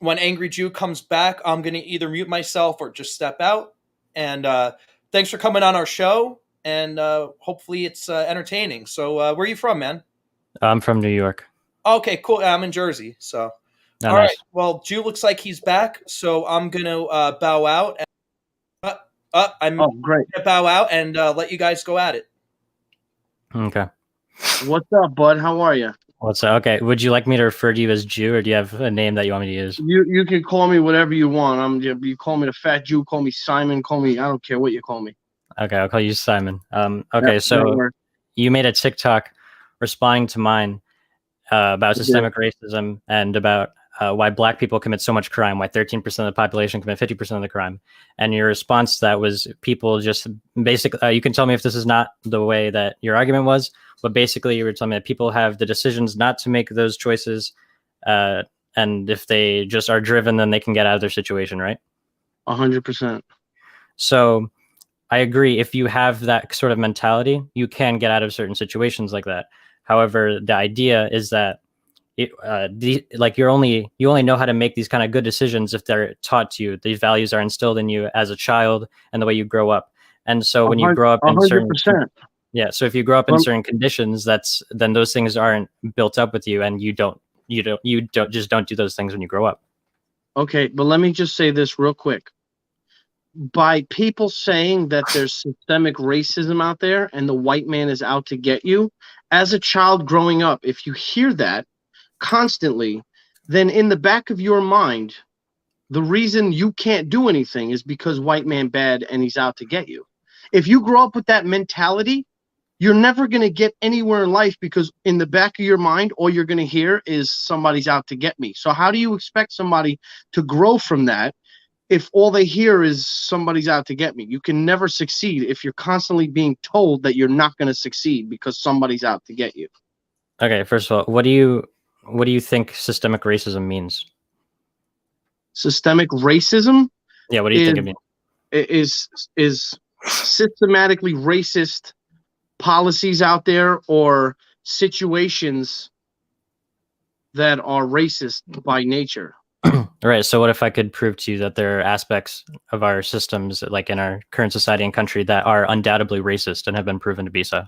when Angry Jew comes back, I'm going to either mute myself or just step out. And thanks for coming on our show. And hopefully it's entertaining. So where are you from, man? I'm from New York. Okay, cool. I'm in Jersey. So, Oh, all nice. right. Well, Jew looks like he's back. So I'm going to bow out. I'm great. going to bow out and let you guys go at it. Okay. What's up, bud? How are you? What's okay? Would you like me to refer to you as Jew, or do you have a name that you want me to use? You can call me whatever you want. You call me the Fat Jew, call me Simon, call me, I don't care what you call me. Okay, I'll call you Simon. Okay, so you made a TikTok responding to mine about systemic racism and about why Black people commit so much crime, why 13% of the population commit 50% of the crime. And your response to that was people just basically, you can tell me if this is not the way that your argument was, but basically you were telling me that people have the decisions not to make those choices. And if they just are driven, then they can get out of their situation, right? 100%. So I agree. If you have that sort of mentality, you can get out of certain situations like that. However, the idea is that you only know how to make these kind of good decisions if they're taught to you. These values are instilled in you as a child and the way you grow up. And so when you grow up in 100%. so if you grow up in certain conditions, then those things aren't built up with you, and you don't do those things when you grow up. Okay, but let me just say this real quick. By people saying that there's systemic racism out there and the white man is out to get you, as a child growing up, if you hear that constantly, then in the back of your mind, the reason you can't do anything is because white man bad and he's out to get you. If you grow up with that mentality, you're never going to get anywhere in life, because in the back of your mind, all you're going to hear is somebody's out to get me. So how do you expect somebody to grow from that if all they hear is somebody's out to get me? You can never succeed if you're constantly being told that you're not going to succeed because somebody's out to get you. Okay, first of all, what do you think systemic racism means? Systemic racism? Yeah, what do you think it means? Is systematically racist policies out there or situations that are racist by nature. All right. So what if I could prove to you that there are aspects of our systems, like in our current society and country, that are undoubtedly racist and have been proven to be so?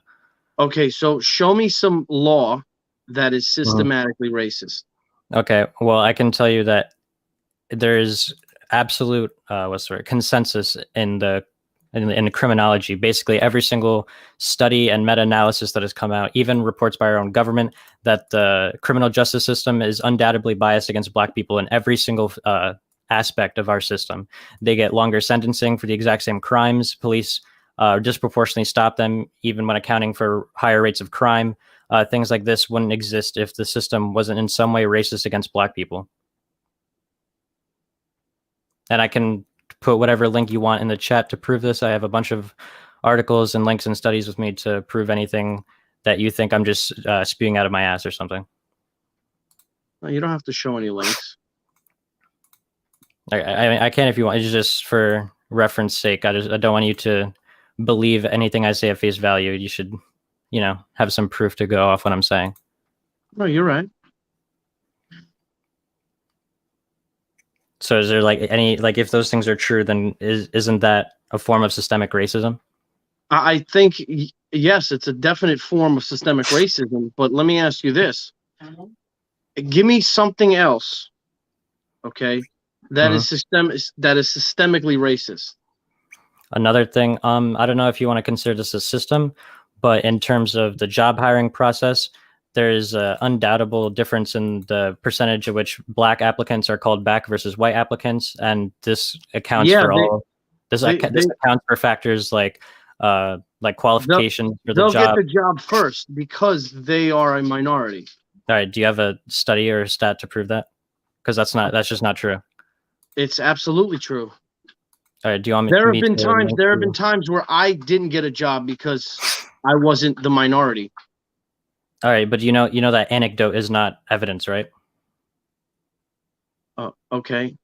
Okay. So show me some law that is systematically racist. Okay. Well, I can tell you that there's absolute consensus in the criminology. Basically, every single study and meta-analysis that has come out, even reports by our own government, that the criminal justice system is undoubtedly biased against Black people in every single aspect of our system. They get longer sentencing for the exact same crimes. Police disproportionately stop them, even when accounting for higher rates of crime. Things like this wouldn't exist if the system wasn't in some way racist against Black people. And I can put whatever link you want in the chat to prove this. I have a bunch of articles and links and studies with me to prove anything that you think I'm just spewing out of my ass or something. No, you don't have to show any links. I can if you want. It's just for reference sake. I don't want you to believe anything I say at face value. You should, have some proof to go off what I'm saying. No, you're right. So is there if those things are true, then isn't that a form of systemic racism? I think, yes, it's a definite form of systemic racism, but let me ask you this. Give me something else, okay, that is systemically racist. Another thing, I don't know if you want to consider this a system, but in terms of the job hiring process, there's an undoubtable difference in the percentage at which Black applicants are called back versus white applicants, and this accounts this accounts for factors like qualifications for the job. They'll get the job first because they are a minority. All right. Do you have a study or a stat to prove that? Because that's just not true. It's absolutely true. All right. Do you want me? There have been times where I didn't get a job because I wasn't the minority. All right, but you know that anecdote is not evidence, right? Okay.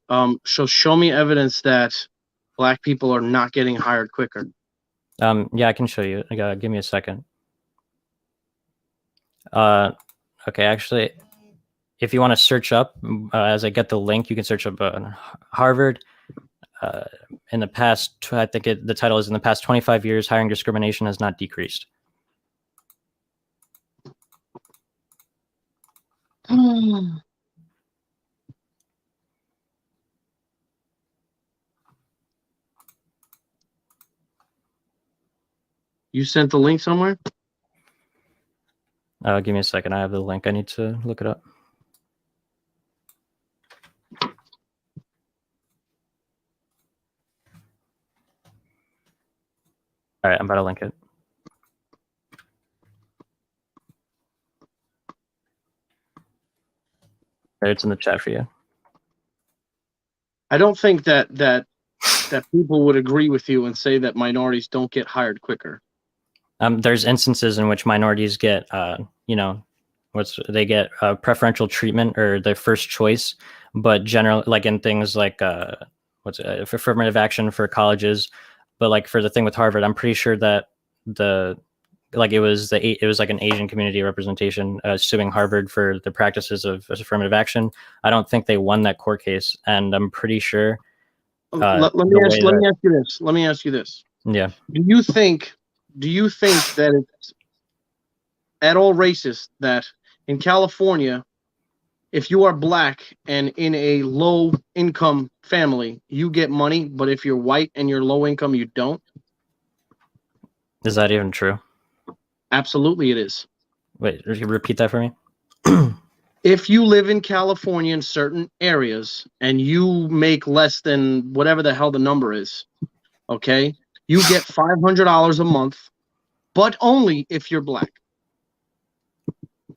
So show me evidence that Black people are not getting hired quicker. Yeah, I can show you. Give me a second. Okay, actually, if you want to search up, as I get the link, you can search up Harvard. In the past, I think the title is in the past 25 years, hiring discrimination has not decreased. You sent the link somewhere? Give me a second. I have the link. I need to look it up. All right, I'm about to link it. There, it's in the chat for you. I don't think that people would agree with you and say that minorities don't get hired quicker. There's instances in which minorities get, they get preferential treatment or their first choice, but generally, like in things like affirmative action for colleges, but like for the thing with Harvard, I'm pretty sure that it was like an Asian community representation suing Harvard for the practices of affirmative action. I don't think they won that court case, and I'm pretty sure. Let me ask you this. Yeah. Do you think that it's at all racist that in California, if you are black and in a low income family, you get money, but if you're white and you're low income, you don't? Is that even true? Absolutely, it is. Wait, repeat that for me. If you live in California in certain areas and you make less than whatever the hell the number is, okay, you get $500 a month, but only if you're black.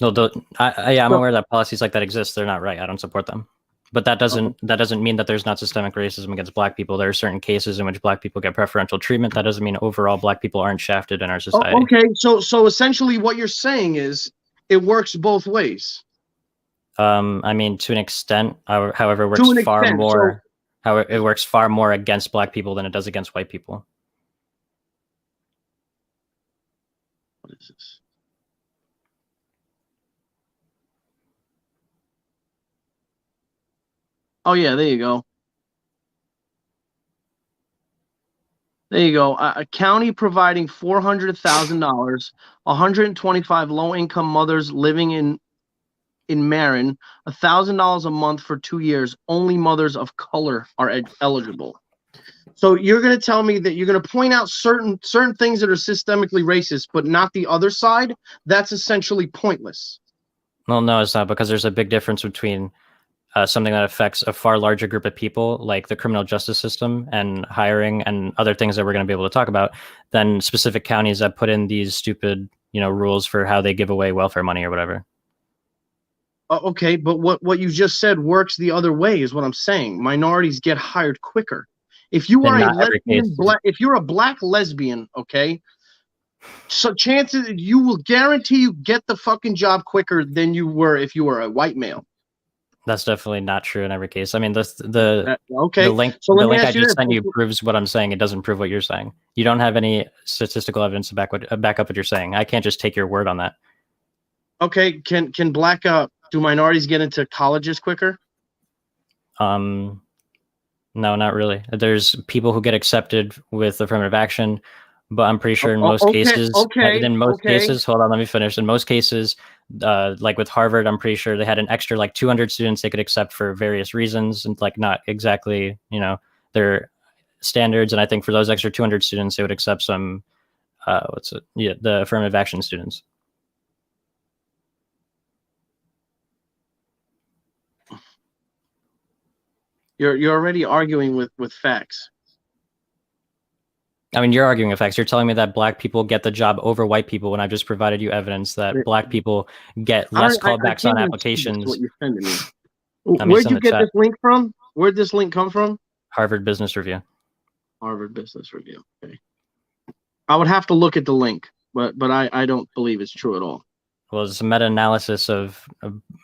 No, I'm aware that policies like that exist. They're not right. I don't support them. But that doesn't mean that there's not systemic racism against black people. There are certain cases in which black people get preferential treatment. That doesn't mean overall black people aren't shafted in our society. Okay, so essentially what you're saying is it works both ways. I mean, to an extent, however, it works far more against black people than it does against white people. What is this? Oh yeah, there you go. There you go. A county providing $400,000, 125 low-income mothers living in Marin, $1,000 a month for 2 years. Only mothers of color are eligible. So you're going to tell me that you're going to point out certain things that are systemically racist, but not the other side? That's essentially pointless. Well, no, it's not, because there's a big difference between something that affects a far larger group of people, like the criminal justice system and hiring and other things that we're going to be able to talk about, than specific counties that put in these stupid, rules for how they give away welfare money or whatever. Okay, but what you just said works the other way is what I'm saying. Minorities get hired quicker. If you are a lesbian, if you're a black lesbian, okay, so chances you will guarantee you get the fucking job quicker than you were if you were a white male. That's definitely not true in every case. I mean, the link I just sent you proves what I'm saying. It doesn't prove what you're saying. You don't have any statistical evidence to back up what you're saying. I can't just take your word on that. Okay, can do minorities get into colleges quicker? No, not really. There's people who get accepted with affirmative action, but I'm pretty sure in most cases, hold on, let me finish. In most cases, like with Harvard, I'm pretty sure they had an extra like 200 students they could accept for various reasons, and like not exactly, their standards. And I think for those extra 200 students, they would accept some, the affirmative action students. You're already arguing with facts. I mean, you're arguing with facts. You're telling me that black people get the job over white people when I just provided you evidence that black people get less callbacks on applications. What you're sending me. Where'd you get this link from? Where'd this link come from? Harvard Business Review. Harvard Business Review. Okay. I would have to look at the link, but I don't believe it's true at all. Well, it's a meta-analysis of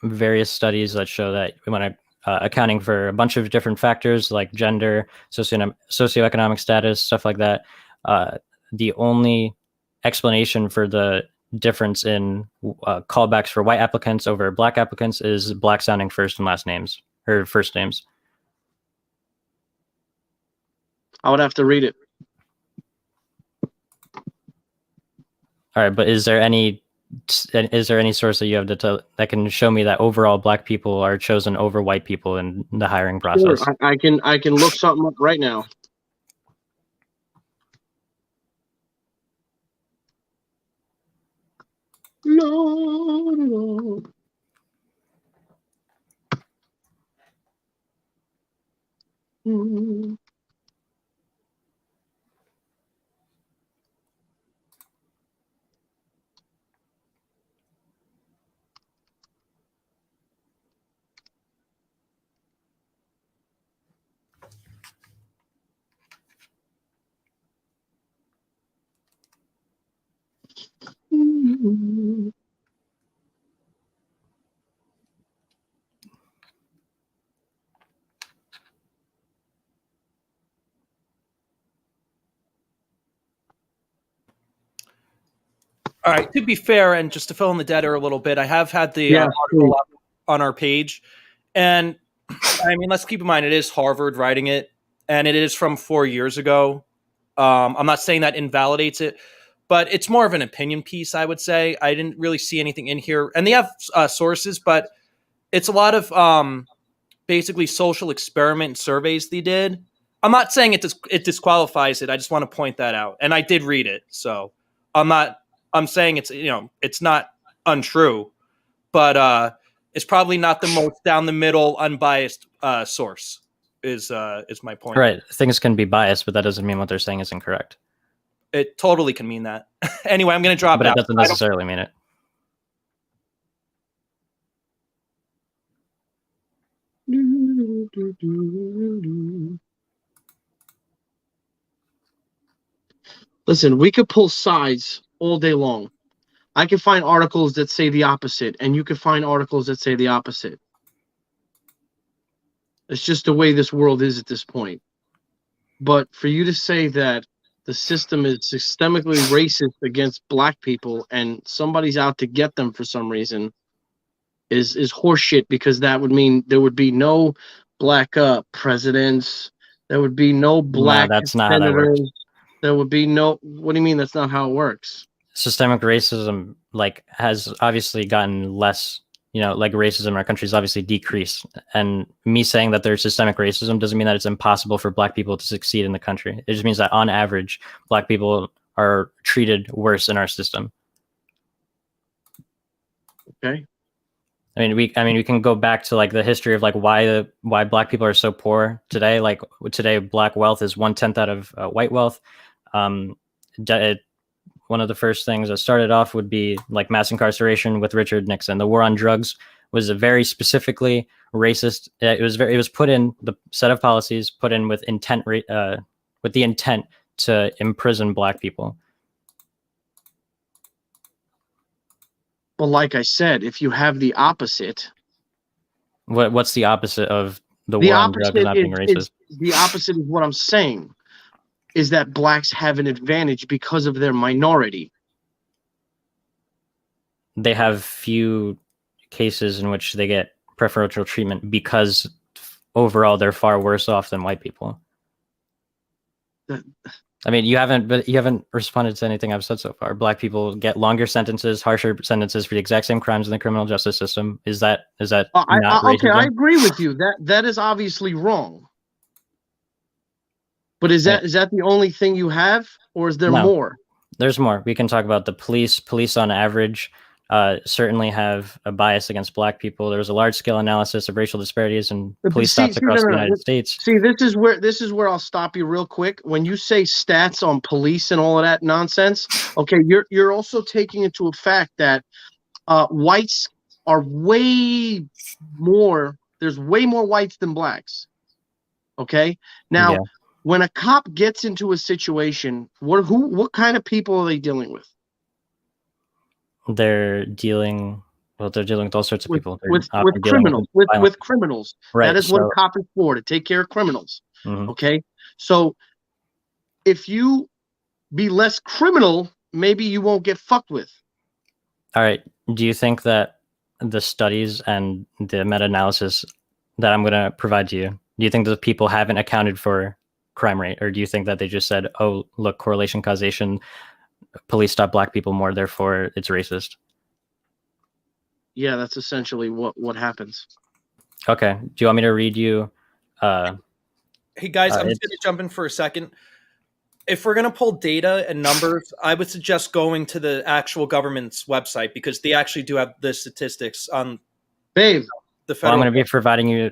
various studies that show that when accounting for a bunch of different factors like gender, socioeconomic status, stuff like that. The only explanation for the difference in callbacks for white applicants over black applicants is black sounding first and last names or first names. I would have to read it. All right, but is there any source that you have that can show me that overall black people are chosen over white people in the hiring process? Sure, I can look something up right now. No. All right. To be fair, and just to fill in the dead air a little bit, I have had the article up on our page, and I mean, let's keep in mind it is Harvard writing it, and it is from 4 years ago. I'm not saying that invalidates it, but it's more of an opinion piece, I would say. I didn't really see anything in here, and they have sources, but it's a lot of basically social experiment surveys they did. I'm not saying it disqualifies it. I just want to point that out, and I did read it, so I'm saying it's not untrue, but it's probably not the most down the middle, unbiased source. Is my point. Right. Things can be biased, but that doesn't mean what they're saying is incorrect. It totally can mean that. Anyway, I'm going to drop it out. But it doesn't necessarily mean it. Listen, we could pull sides all day long. I can find articles that say the opposite, and you can find articles that say the opposite. It's just the way this world is at this point. But for you to say that the system is systemically racist against black people and somebody's out to get them for some reason is horseshit, because that would mean there would be no black presidents. There would be no black that's not how that works. There would be no. What do you mean that's not how it works? Systemic racism has obviously gotten less. Racism in our country has obviously decreased. And me saying that there's systemic racism doesn't mean that it's impossible for black people to succeed in the country. It just means that on average, black people are treated worse in our system. Okay. I mean, we can go back to the history of why black people are so poor today. Today, black wealth is 1/10 out of white wealth. One of the first things that started off would be mass incarceration with Richard Nixon. The war on drugs was a very specifically racist. It was put in the set of policies put in with the intent to imprison black people. Well, like I said, if you have the opposite, what's the opposite of the war on drugs not being racist? The opposite is what I'm saying. Is that blacks have an advantage because of their minority. They have few cases in which they get preferential treatment because overall they're far worse off than white people. I mean, you haven't responded to anything I've said so far. Black people get longer sentences, harsher sentences for the exact same crimes in the criminal justice system. Is that not racism? Okay, I agree with you. That is obviously wrong. But is that the only thing you have, or is there more? There's more. We can talk about the police. Police, on average, certainly have a bias against black people. There was a large-scale analysis of racial disparities in police stops across the United States. See, this is where I'll stop you real quick. When you say stats on police and all of that nonsense, okay, you're also taking into a fact that whites are way more. There's way more whites than blacks. Okay, now. Yeah. When a cop gets into a situation, what kind of people are they dealing with? They're dealing with all sorts of people. With criminals. With criminals. Right, that is what a cop is for, to take care of criminals. Mm-hmm. Okay? So if you be less criminal, maybe you won't get fucked with. All right. Do you think that the studies and the meta-analysis that I'm going to provide to you, do you think that people haven't accounted for crime rate, or do you think that they just said, "Oh, look, correlation, causation, police stop black people more, therefore it's racist"? Yeah, that's essentially what happens. Okay. Do you want me to read you? Hey guys, I'm just going to jump in for a second. If we're going to pull data and numbers, I would suggest going to the actual government's website because they actually do have the statistics on Babe, the federal. I'm going to be providing you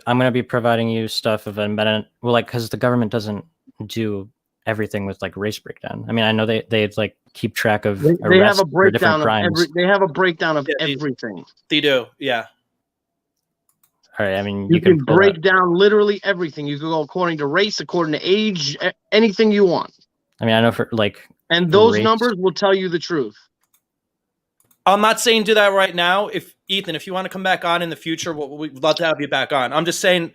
I'm going to be providing you stuff of a meta. Well, like, because the government doesn't do everything with like race breakdown. I mean, I know they like keep track of they have a breakdown of crimes. they have a breakdown of everything. They do, yeah. All right, I mean, you can break down literally everything. You can go according to race, according to age, anything you want. I mean, I know for like, and those numbers will tell you the truth. I'm not saying do that right now. If Ethan, if you want to come back on in the future, we'd love to have you back on. I'm just saying,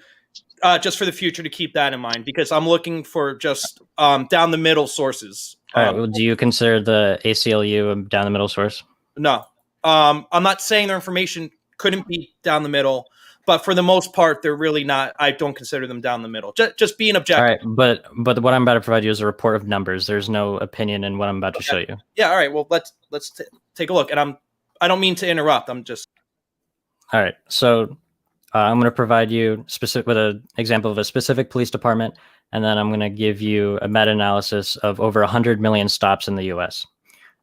just for the future, to keep that in mind because I'm looking for just down the middle sources. All right, well, do you consider the ACLU a down the middle source? No, I'm not saying their information couldn't be down the middle. But for the most part, they're really not. I don't consider them down the middle. Just being objective. All right, but what I'm about to provide you is a report of numbers. There's no opinion in what I'm about to show you. Yeah. All right. Well, let's take a look. And I don't mean to interrupt. I'm just. All right. So I'm going to provide you with an example of a specific police department, and then I'm going to give you a meta-analysis of over 100 million stops in the U.S.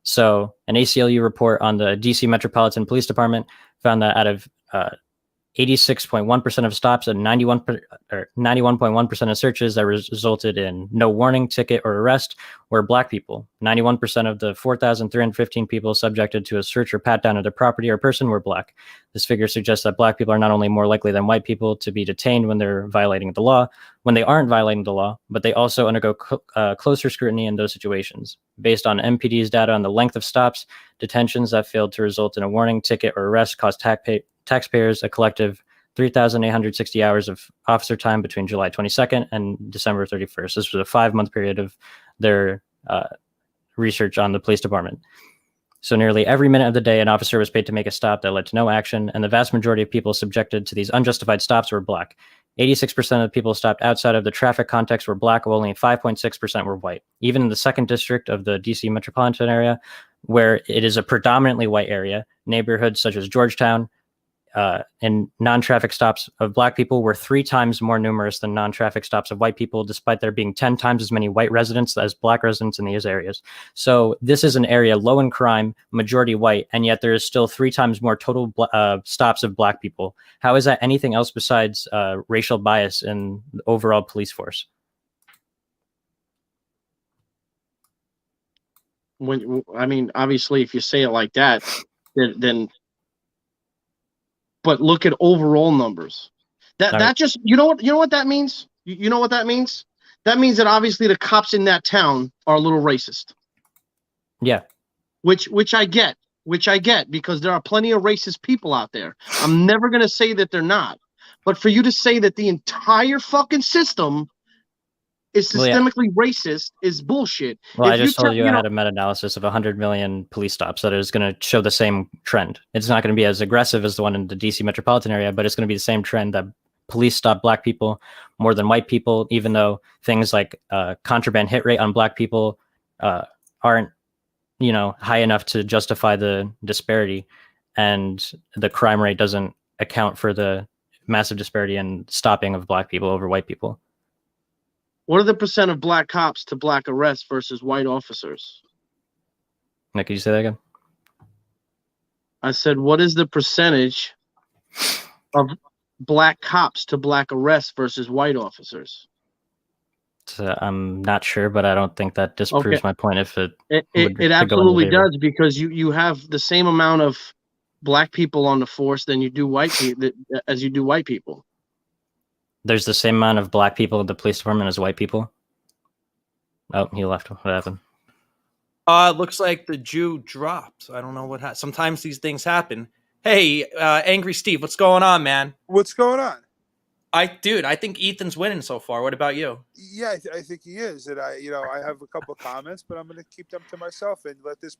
So an ACLU report on the DC Metropolitan Police Department found that out of 86.1% of stops and 91.1% of searches that resulted in no warning, ticket, or arrest were black people. 91% of the 4,315 people subjected to a search or pat down of their property or person were black. This figure suggests that black people are not only more likely than white people to be detained when they're violating the law, when they aren't violating the law, but they also undergo closer scrutiny in those situations. Based on MPD's data on the length of stops, detentions that failed to result in a warning, ticket, or arrest cost taxpayers a collective 3,860 hours of officer time between July 22nd and December 31st. This was a 5-month period of their research on the police department. So nearly every minute of the day, an officer was paid to make a stop that led to no action, and the vast majority of people subjected to these unjustified stops were black. 86% of people stopped outside of the traffic context were black, while only 5.6% were white. Even in the 2nd District of the DC metropolitan area, where it is a predominantly white area, neighborhoods such as Georgetown, and non-traffic stops of black people were 3 times more numerous than non-traffic stops of white people, despite there being 10 times as many white residents as black residents in these areas. So this is an area low in crime, majority white, and yet there is still 3 times more total stops of black people. How is that anything else besides racial bias in the overall police force? I mean, obviously, if you say it like that, then but look at overall numbers. That just you know what that means? You know what that means? That means that obviously the cops in that town are a little racist. Yeah. Which I get because there are plenty of racist people out there. I'm never going to say that they're not. But for you to say that the entire fucking system is systemically racist is bullshit. Well, I just told you I had a meta-analysis of 100 million police stops that is going to show the same trend. It's not going to be as aggressive as the one in the DC metropolitan area, but it's going to be the same trend that police stop black people more than white people, even though things like contraband hit rate on black people aren't, high enough to justify the disparity, and the crime rate doesn't account for the massive disparity in stopping of black people over white people. What are the percent of black cops to black arrests versus white officers? Nick, could you say that again? I said, what is the percentage of black cops to black arrests versus white officers? So I'm not sure, but I don't think that disproves my point. If it absolutely does, because you have the same amount of black people on the force than you do white people as you do white people. There's the same amount of black people in the police department as white people. Oh, he left. What happened? Looks like the Jew dropped. I don't know what happened. Sometimes these things happen. Hey, Angry Steve, what's going on, man? What's going on? I think Ethan's winning so far. What about you? Yeah, I think he is, and I have a couple of comments, but I'm going to keep them to myself and let this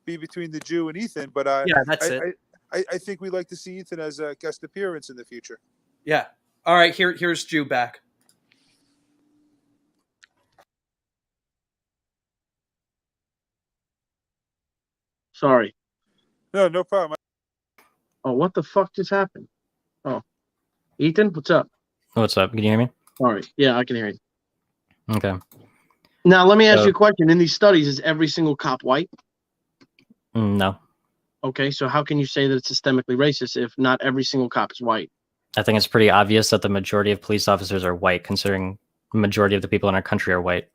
be between the Jew and Ethan. But Yeah, that's it. I think we'd like to see Ethan as a guest appearance in the future. Yeah. All right. Here's Jew back. Sorry. No problem. Oh, what the fuck just happened? Oh, Ethan, what's up? What's up? Can you hear me? Sorry. Yeah, I can hear you. Okay. Now, let me ask you a question. In these studies, is every single cop white? No. Okay, so how can you say that it's systemically racist if not every single cop is white? I think it's pretty obvious that the majority of police officers are white, considering the majority of the people in our country are white.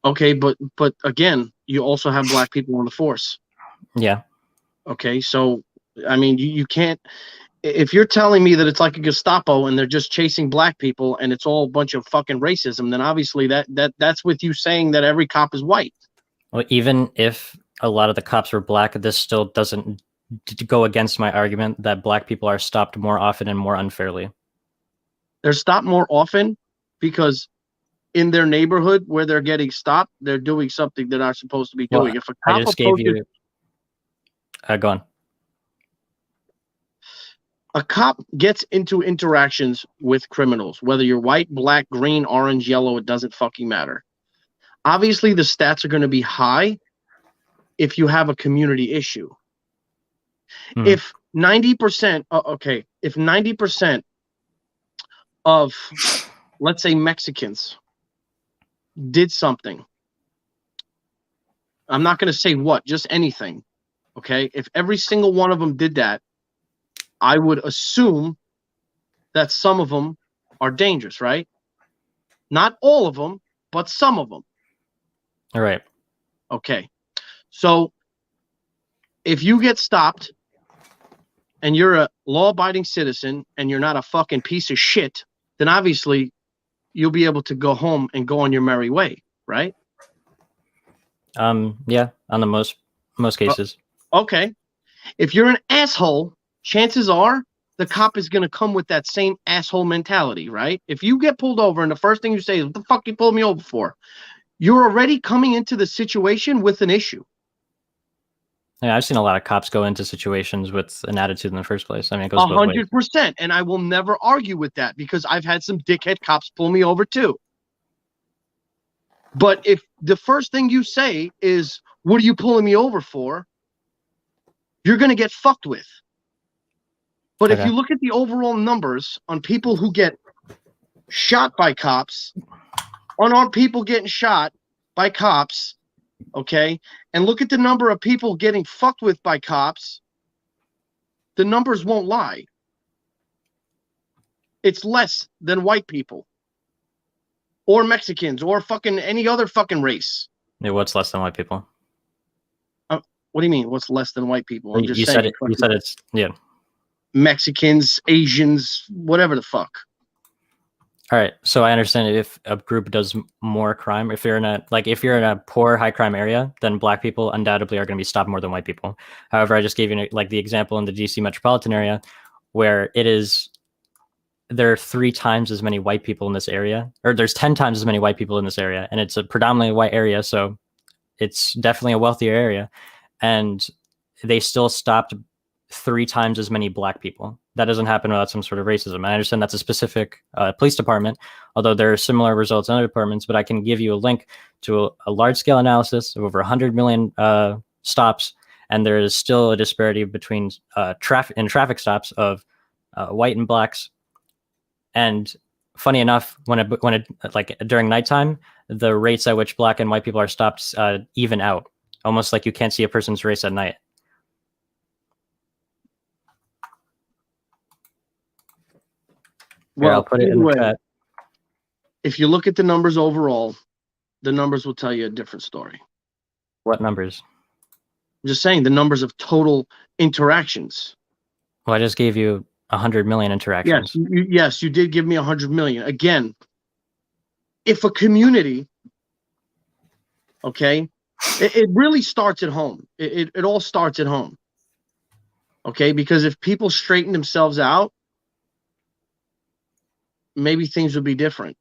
Okay, but again, you also have black people on the force. Yeah. Okay, so I mean, you can't. If you're telling me that it's like a Gestapo and they're just chasing black people and it's all a bunch of fucking racism, then obviously that's with you saying that every cop is white. Well, even if a lot of the cops were black, this still doesn't go against my argument that black people are stopped more often and more unfairly. They're stopped more often because in their neighborhood where they're getting stopped, they're doing something they're not supposed to be doing. If a cop I just gave you. Go on. A cop gets into interactions with criminals, whether you're white, black, green, orange, yellow, it doesn't fucking matter. Obviously, the stats are going to be high if you have a community issue. If 90%, if 90% of, let's say, Mexicans did something, I'm not going to say what, just anything, okay? If every single one of them did that, I would assume that some of them are dangerous, right? Not all of them, but some of them. All right. Okay. So if you get stopped and you're a law-abiding citizen and you're not a fucking piece of shit, then obviously you'll be able to go home and go on your merry way, right? Yeah, on the most cases. Okay. If you're an asshole, chances are the cop is going to come with that same asshole mentality, right? If you get pulled over and the first thing you say is, what the fuck you pulled me over for? You're already coming into the situation with an issue. Yeah, I've seen a lot of cops go into situations with an attitude in the first place. I mean, it goes 100%. And I will never argue with that because I've had some dickhead cops pull me over too. But if the first thing you say is, what are you pulling me over for? You're going to get fucked with. But if you look at the overall numbers on people who get shot by cops, unarmed people getting shot by cops, okay, and look at the number of people getting fucked with by cops, the numbers won't lie. It's less than white people or Mexicans or fucking any other fucking race. Yeah, what's less than white people? What do you mean? What's less than white people? I'm just you saying. You said it's, yeah. Mexicans, Asians, whatever the fuck. All right, so I understand if a group does more crime, if you're in a poor high crime area, then black people undoubtedly are going to be stopped more than white people. However, I just gave you the example in the DC metropolitan area where there are 3 times as many white people in this area, or there's 10 times as many white people in this area, and it's a predominantly white area, so it's definitely a wealthier area, and they still stopped 3 times as many black people. That doesn't happen without some sort of racism. I understand that's a specific police department, although there are similar results in other departments, but I can give you a link to a large-scale analysis of over 100 million stops, and there is still a disparity between traffic stops of white and blacks. And funny enough, when it during nighttime, the rates at which black and white people are stopped even out, almost like you can't see a person's race at night. Well, I'll put it in the chat. If you look at the numbers overall, the numbers will tell you a different story. What numbers? I'm just saying the numbers of total interactions. Well, I just gave you 100 million interactions. Yes, you did give me 100 million. Again, if a community, okay, it really starts at home. It all starts at home. Okay, because if people straighten themselves out, maybe things would be different.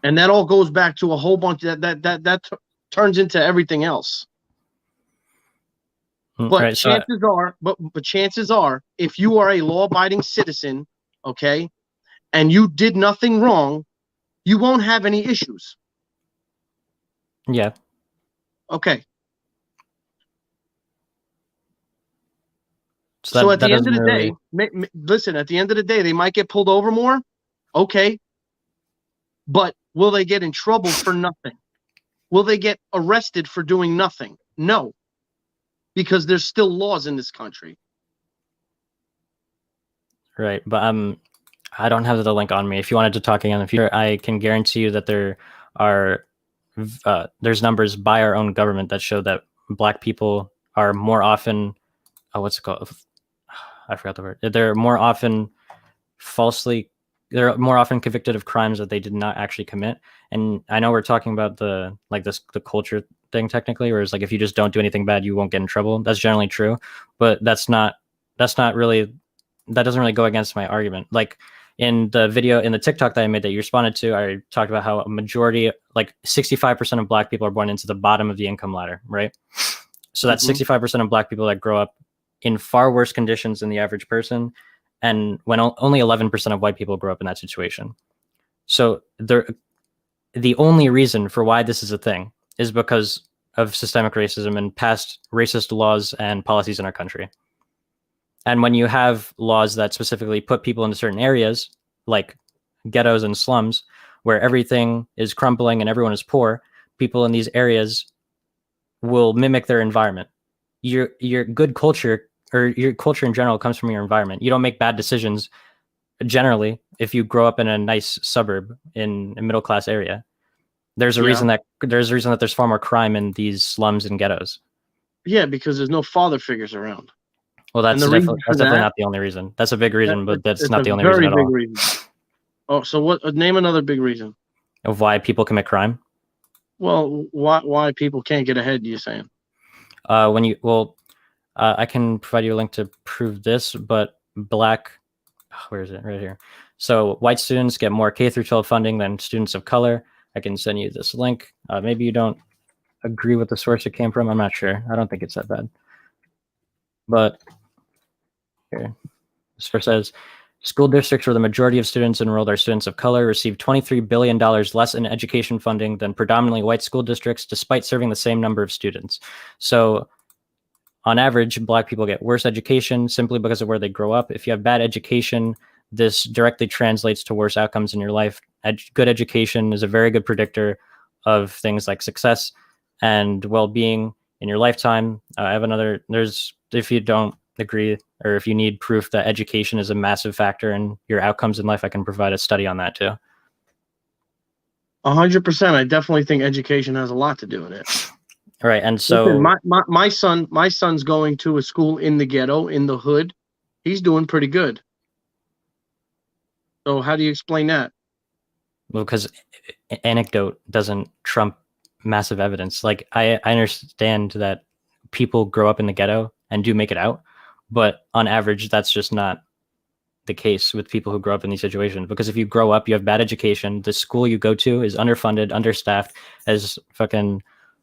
And that all goes back to a whole bunch that turns into everything else. But Right, so chances are, if you are a law-abiding citizen, okay, and you did nothing wrong, you won't have any issues. yeah. Okay. So At the end of the really... day, listen, at the end of the day, they might get pulled over more. Okay. But will they get in trouble for nothing? Will they get arrested for doing nothing? No. Because there's still laws in this country. Right, but I don't have the link on me. If you wanted to talk again in the future, I can guarantee you that there are there's numbers by our own government that show that Black people are more often what's it called? I forgot the word. They're more often convicted of crimes that they did not actually commit. And I know we're talking about the culture thing technically, whereas like if you just don't do anything bad, you won't get in trouble. That's generally true, but that doesn't really go against my argument. Like in the TikTok that I made that you responded to, I talked about how a majority, like 65% of Black people are born into the bottom of the income ladder, right? So that's 65% of Black people that grow up in far worse conditions than the average person. And when only 11% of white people grow up in that situation. So the only reason for why this is a thing is because of systemic racism and past racist laws and policies in our country. And when you have laws that specifically put people into certain areas, like ghettos and slums, where everything is crumbling and everyone is poor, people in these areas will mimic their environment. Your good culture, or your culture in general, comes from your environment. You don't make bad decisions generally if you grow up in a nice suburb in a middle class area. There's a reason that there's far more crime in these slums and ghettos. Yeah, because there's no father figures around. Well, that's definitely not the only reason. That's a big reason, but that's not the only reason at all. Reason. Oh, so what? Name another big reason of why people commit crime. Well, why people can't get ahead? You're saying? I can provide you a link to prove this, but where is it? Right here. So white students get more K through 12 funding than students of color. I can send you this link. Maybe you don't agree with the source it came from. I'm not sure. I don't think it's that bad. But here, this first says, school districts where the majority of students enrolled are students of color receive $23 billion less in education funding than predominantly white school districts, despite serving the same number of students. So on average, Black people get worse education simply because of where they grow up. If you have bad education, this directly translates to worse outcomes in your life. Good education is a very good predictor of things like success and well-being in your lifetime. If you don't agree or if you need proof that education is a massive factor in your outcomes in life, I can provide a study on that too. 100%. I definitely think education has a lot to do with it. All right, and so listen, my son's going to a school in the ghetto, in the hood. He's doing pretty good. So how do you explain that? Well, because anecdote doesn't trump massive evidence. Like I understand that people grow up in the ghetto and do make it out, but on average, that's just not the case with people who grow up in these situations. Because if you grow up, you have bad education, the school you go to is underfunded, understaffed, has fucking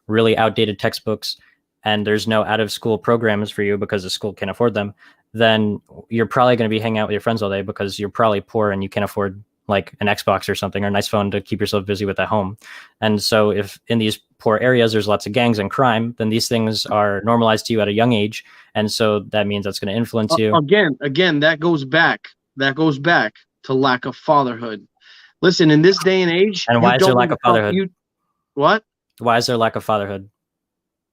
really outdated textbooks, and there's no out of school programs for you because the school can't afford them, then you're probably going to be hanging out with your friends all day because you're probably poor and you can't afford like an Xbox or something or a nice phone to keep yourself busy with at home. And so if in these poor areas there's lots of gangs and crime, then these things are normalized to you at a young age. And so that means that's going to influence you. Again, that goes back to lack of fatherhood. Listen, in this day and age, and why is there lack of fatherhood? What? Why is there lack of fatherhood?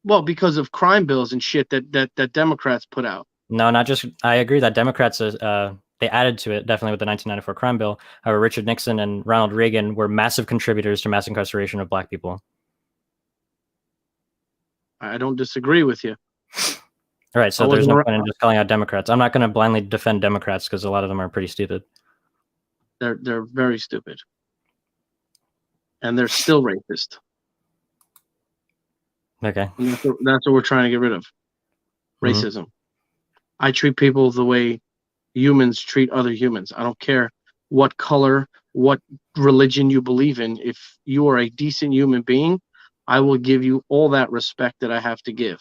Well, because of crime bills and shit that Democrats put out. No, not just. I agree that Democrats they added to it definitely with the 1994 crime bill. However, Richard Nixon and Ronald Reagan were massive contributors to mass incarceration of Black people. I don't disagree with you. All right, so there's no point in just calling out Democrats. I'm not going to blindly defend Democrats because a lot of them are pretty stupid. They're very stupid, and they're still racist. Okay, that's what we're trying to get rid of. Racism. I treat people the way humans treat other humans. I don't care what color, what religion you believe in. If you are a decent human being, I will give you all that respect that I have to give.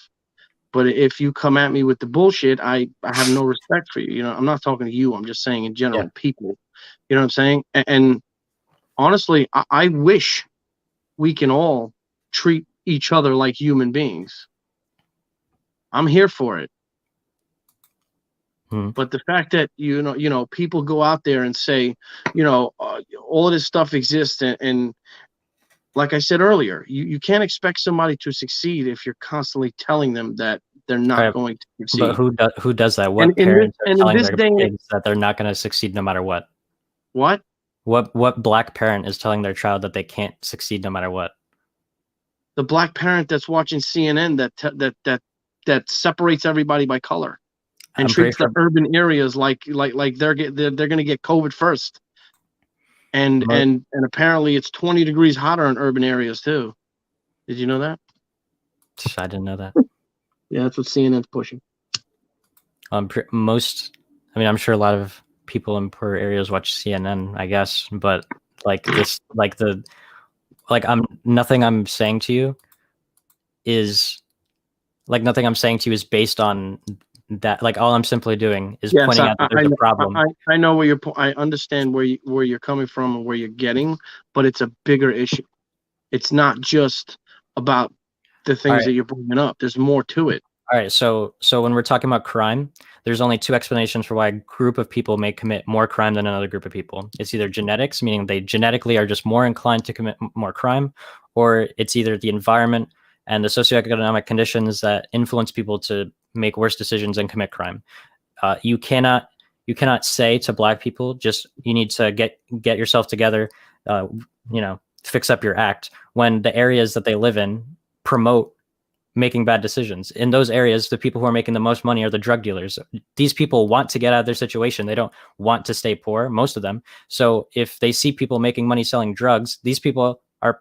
But if you come at me with the bullshit, I have no respect for you. You know, I'm not talking to you. I'm just saying in general, people. You know what I'm saying? And honestly, I wish we can all treat each other like human beings. I'm here for it. But the fact that you know people go out there and say, all of this stuff exists, and like I said earlier, you can't expect somebody to succeed if you're constantly telling them that they're not going to succeed. But who does that? What parents are telling their kids that they're not going to succeed no matter what? What? What black parent is telling their child that they can't succeed no matter what? The black parent that's watching CNN that separates everybody by color and treats the urban areas like they're going to get COVID first. And apparently it's 20 degrees hotter in urban areas too. Did you know that? I didn't know that. Yeah, that's what CNN's pushing. I'm sure a lot of people in poor areas watch CNN, I guess, but nothing I'm saying to you is based on that. Like, all I'm simply doing is pointing out that there's a problem. I know where I understand where you're coming from and where you're getting, but it's a bigger issue. It's not just about the things that you're bringing up. There's more to it. All right. So when we're talking about crime, there's only two explanations for why a group of people may commit more crime than another group of people. It's either genetics, meaning they genetically are just more inclined to commit more crime, or it's either the environment and the socioeconomic conditions that influence people to make worse decisions and commit crime. You cannot say to black people, just, you need to get yourself together, fix up your act, when the areas that they live in promote making bad decisions. In those areas, the people who are making the most money are the drug dealers. These people want to get out of their situation. They don't want to stay poor, most of them. So if they see people making money selling drugs, these people are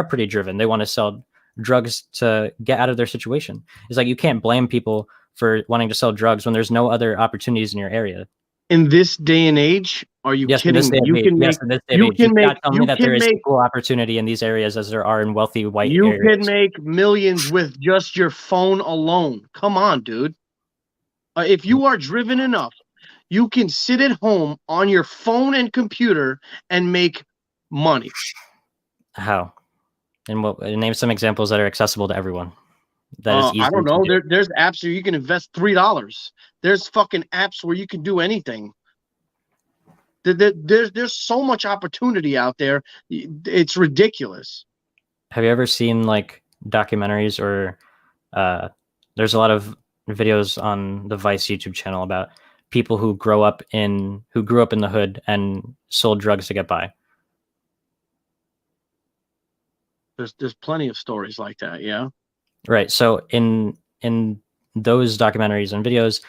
pretty driven. They want to sell drugs to get out of their situation. It's like, you can't blame people for wanting to sell drugs when there's no other opportunities in your area. In this day and age, are you kidding me? You can tell me that there is equal opportunity in these areas as there are in wealthy white areas. You can make millions with just your phone alone. Come on, dude. If you are driven enough, you can sit at home on your phone and computer and make money. How? And name some examples that are accessible to everyone. That is easy. I don't know. There's apps where you can invest $3. There's fucking apps where you can do anything. There's so much opportunity out there. It's ridiculous. Have you ever seen like documentaries or there's a lot of videos on the Vice YouTube channel about people who grew up in the hood and sold drugs to get by? There's plenty of stories like that, yeah. Right. So in those documentaries and videos,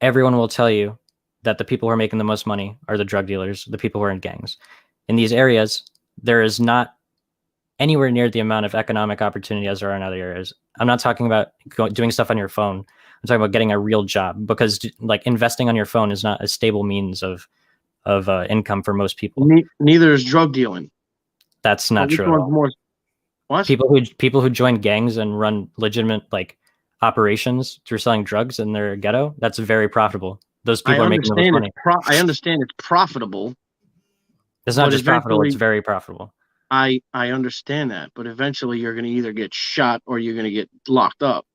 everyone will tell you that the people who are making the most money are the drug dealers, the people who are in gangs. In these areas, there is not anywhere near the amount of economic opportunity as there are in other areas. I'm not talking about doing stuff on your phone. I'm talking about getting a real job, because like investing on your phone is not a stable means of income for most people. Neither is drug dealing. That's not true. What? People who join gangs and run legitimate like operations through selling drugs in their ghetto, that's very profitable. Those people are making the most money. I understand it's profitable. It's not just profitable, it's very profitable. I understand that, but eventually you're going to either get shot or you're going to get locked up.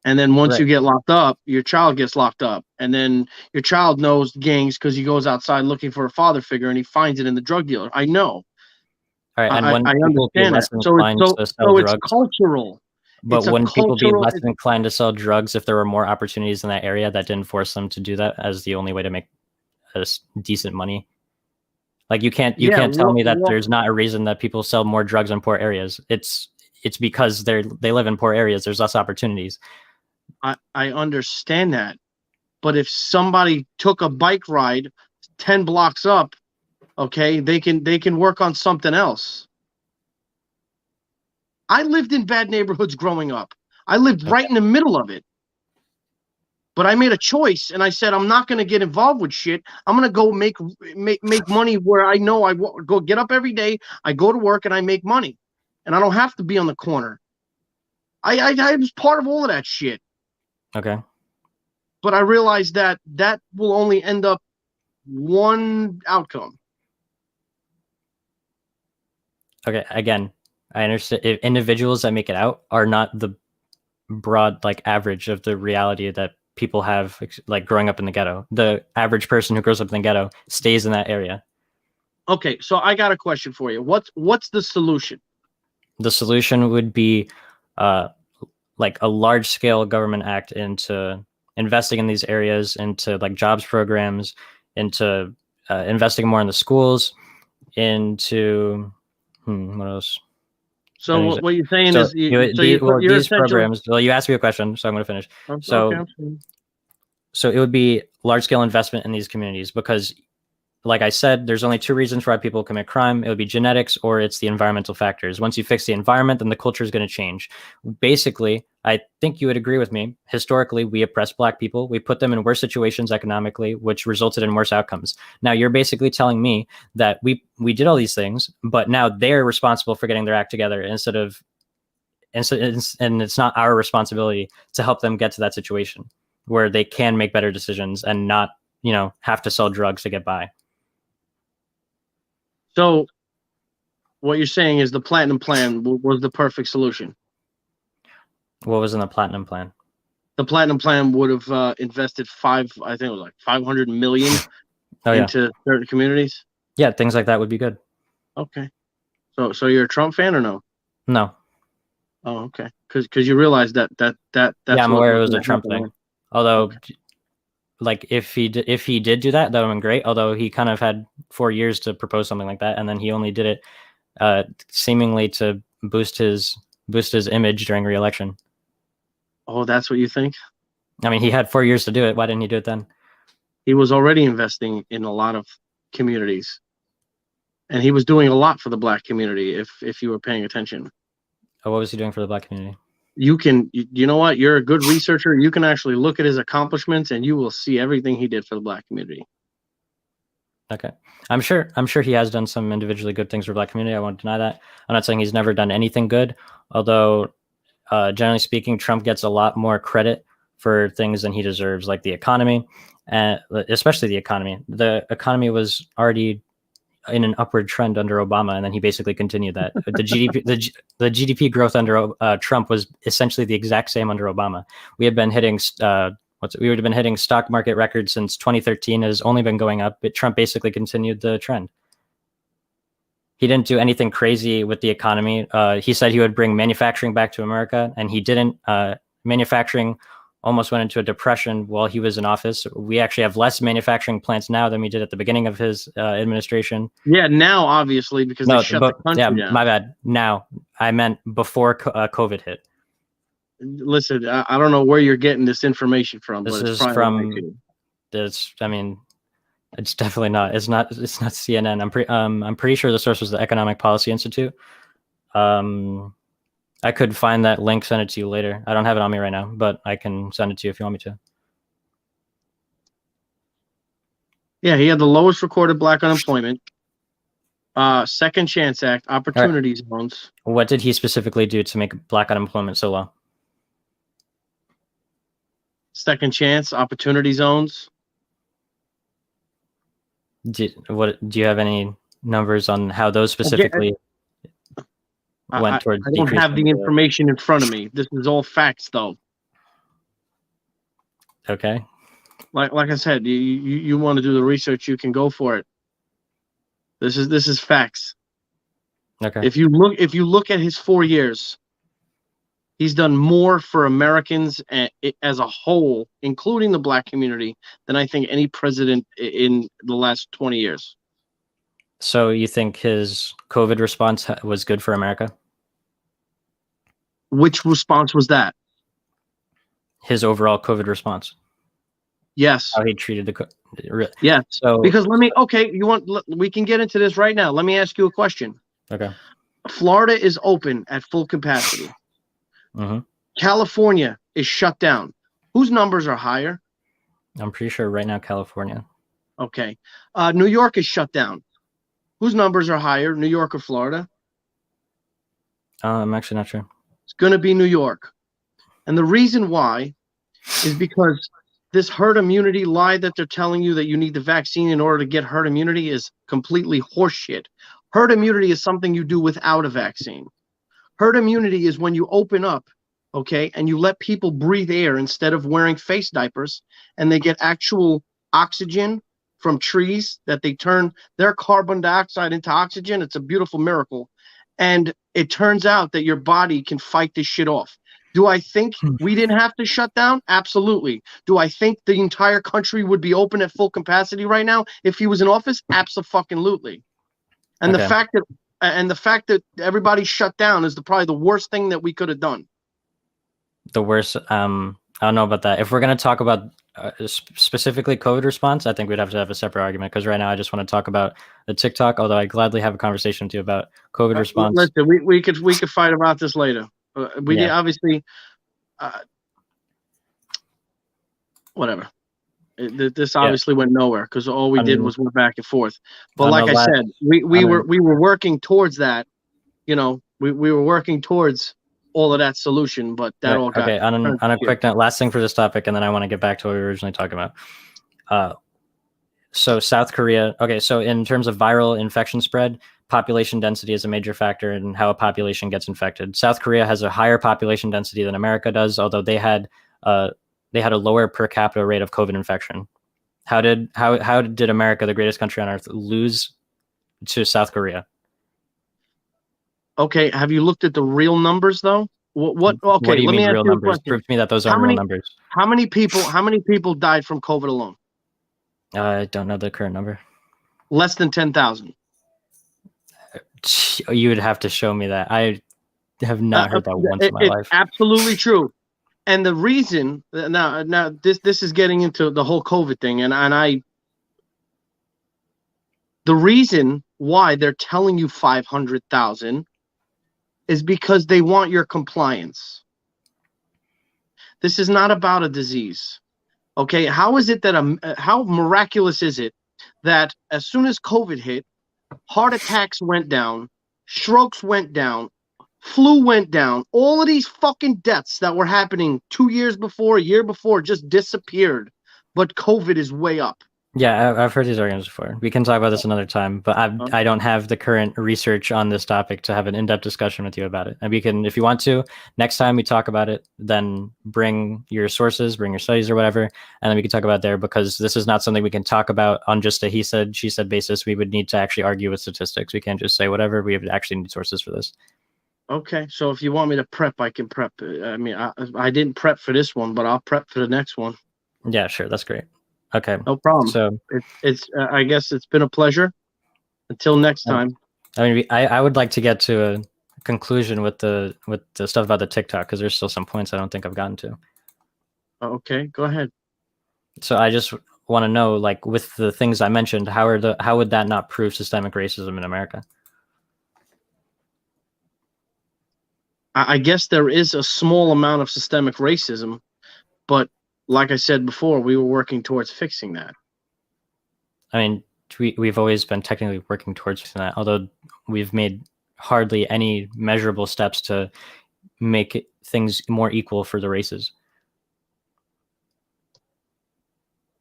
And then once you get locked up, your child gets locked up. And then your child knows gangs because he goes outside looking for a father figure and he finds it in the drug dealer. I know. All right, and when I understand that. So it's cultural. But wouldn't people be less inclined to sell drugs if there were more opportunities in that area that didn't force them to do that as the only way to make decent money? Like, you can't tell me that there's not a reason that people sell more drugs in poor areas. It's because they live in poor areas. There's less opportunities. I understand that, but if somebody took a bike ride 10 blocks up, okay, they can work on something else. I lived in bad neighborhoods growing up. I lived right in the middle of it. But I made a choice, and I said I'm not going to get involved with shit. I'm going to go make money where I know go get up every day. I go to work and I make money, and I don't have to be on the corner. I was part of all of that shit. Okay. But I realized that will only end up one outcome. Okay. Again, I understand if individuals that make it out are not the broad like average of the reality that people have like growing up in the ghetto. The average person who grows up in the ghetto stays in that area. Okay, so I got a question for you. What's the solution? The solution would be like a large scale government act into investing in these areas, into like jobs programs, into investing more in the schools, into what else? So what you're saying so is these programs. Well, you asked me a question, so I'm going to finish. So it would be large scale investment in these communities because, like I said, there's only two reasons why people commit crime. It would be genetics or it's the environmental factors. Once you fix the environment, then the culture is going to change. Basically, I think you would agree with me. Historically, we oppressed Black people. We put them in worse situations economically, which resulted in worse outcomes. Now, you're basically telling me that we did all these things, but now they're responsible for getting their act together and it's not our responsibility to help them get to that situation where they can make better decisions and not, have to sell drugs to get by. So what you're saying is the Platinum Plan was the perfect solution. What was in the Platinum Plan? The Platinum Plan would have invested $500 million into certain communities. Yeah, things like that would be good. Okay. So you're a Trump fan or no? No. Oh, okay. Because you realize that's yeah, I'm aware it was a Trump thing. Although, like, if he did do that, that would have been great. Although he kind of had 4 years to propose something like that, and then he only did it seemingly to boost his image during re-election. Oh, that's what you think? I mean, he had 4 years to do it. Why didn't he do it then? He was already investing in a lot of communities, and he was doing a lot for the Black community. If you were paying attention. Oh, what was he doing for the Black community? You know what? You're a good researcher. You can actually look at his accomplishments, and you will see everything he did for the Black community. Okay, I'm sure he has done some individually good things for the Black community. I won't deny that. I'm not saying he's never done anything good, although generally speaking, Trump gets a lot more credit for things than he deserves, like the economy, and especially the economy. The economy was already in an upward trend under Obama, and then he basically continued that. The GDP growth under Trump was essentially the exact same under Obama. We had been hitting stock market records since 2013. It has only been going up, but Trump basically continued the trend. He didn't do anything crazy with the economy. He said he would bring manufacturing back to America, and he didn't. Manufacturing almost went into a depression while he was in office. We actually have less manufacturing plants now than we did at the beginning of his administration. Yeah, now obviously because they shut the country down. My bad. Now, I meant before COVID hit. Listen, I don't know where you're getting this information from. This is from. I mean, it's definitely not. It's not CNN. I'm pretty sure the source was the Economic Policy Institute. I could find that link, send it to you later. I don't have it on me right now, but I can send it to you if you want me to. Yeah, he had the lowest recorded Black unemployment. Second Chance Act, opportunity zones. What did he specifically do to make Black unemployment so low? Second chance, opportunity zones. Do you have any numbers on how those specifically went towards? I don't have the information in front of me. This is all facts, though. Okay. Like I said, you want to do the research, you can go for it. This is facts. Okay. If you look at his 4 years, he's done more for Americans as a whole, including the Black community, than I think any president in the last 20 years. So you think his COVID response was good for America? Which response was that? His overall COVID response. Yes. How he treated the yeah. So because we can get into this right now. Let me ask you a question. Okay. Florida is open at full capacity. Mm-hmm. California is shut down. Whose numbers are higher? I'm pretty sure right now California. Okay. New York is shut down. Whose numbers are higher, New York or Florida? I'm actually not sure. It's going to be New York. And the reason why is because this herd immunity lie that they're telling you that you need the vaccine in order to get herd immunity is completely horseshit. Herd immunity is something you do without a vaccine. Herd immunity is when you open up, okay, and you let people breathe air instead of wearing face diapers, and they get actual oxygen from trees that they turn their carbon dioxide into oxygen. It's a beautiful miracle. And it turns out that your body can fight this shit off. Do I think we didn't have to shut down? Absolutely. Do I think the entire country would be open at full capacity right now if he was in office? Absolutely. And Okay. the fact that everybody shut down is probably the worst thing that we could have done. The worst. I don't know about that. If we're going to talk about specifically COVID response, I think we'd have to have a separate argument, because right now I just want to talk about the TikTok, although I gladly have a conversation with you about COVID response. Listen, we could fight about this later. We did obviously, whatever. This obviously went nowhere because all we did was went back and forth. But like I said, we were working towards that. You know, we were working towards all of that solution, but that all got okay. On a quick note, last thing for this topic, and then I want to get back to what we were originally talking about. So South Korea. Okay, so in terms of viral infection spread, population density is a major factor in how a population gets infected. South Korea has a higher population density than America does, although they had a lower per capita rate of COVID infection. How did America, the greatest country on earth, lose to South Korea? Okay, have you looked at the real numbers though? What? Okay, what do you let mean me ask real you a numbers? question. Prove to me that those aren't real numbers. How many people died from COVID alone? I don't know the current number. Less than 10,000. You would have to show me that. I have not heard that once in my life. Absolutely true. And the reason now this is getting into the whole COVID thing, and the reason why they're telling you 500,000 is because they want your compliance. This is not about a disease. Okay, how is it that how miraculous is it that as soon as COVID hit, heart attacks went down, strokes went down, flu went down, all of these fucking deaths that were happening 2 years before, a year before, just disappeared, but COVID is way up. Yeah, I've heard these arguments before. We can talk about this another time, but I don't have the current research on this topic to have an in-depth discussion with you about it. And we can, if you want to, next time we talk about it, then bring your sources, bring your studies or whatever, and then we can talk about there, because this is not something we can talk about on just a he said, she said basis. We would need to actually argue with statistics. We can't just say whatever. We have actually need sources for this. Okay, so if you want me to prep, I can prep. I mean, I didn't prep for this one, but I'll prep for the next one. Yeah, sure. That's great. Okay. No problem. So it's I guess it's been a pleasure. Until next time. I mean, I would like to get to a conclusion with the stuff about the TikTok, because there's still some points I don't think I've gotten to. Okay, go ahead. So I just want to know, like, with the things I mentioned, how would that not prove systemic racism in America? I guess there is a small amount of systemic racism, but like I said before, we were working towards fixing that. I mean, we've always been technically working towards fixing that, although we've made hardly any measurable steps to make things more equal for the races.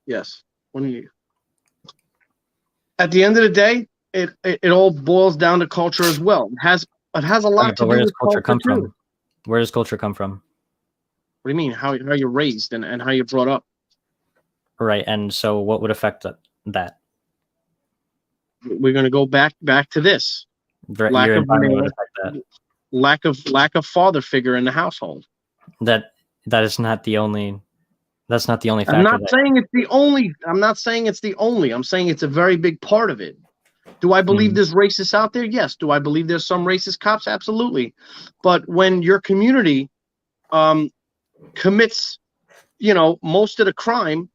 Yes. At the end of the day, it all boils down to culture as well. It has a lot to do with culture come from. Where does culture come from? What do you mean? How you're raised and how you're brought up? Right. And so what would affect that? We're going to go back to this. Lack of father figure in the household. That is not the only. That's not the only factor. I'm not saying it's the only. I'm saying it's a very big part of it. Do I believe there's racists out there? Yes. Do I believe there's some racist cops? Absolutely. But when your community commits, most of the crime,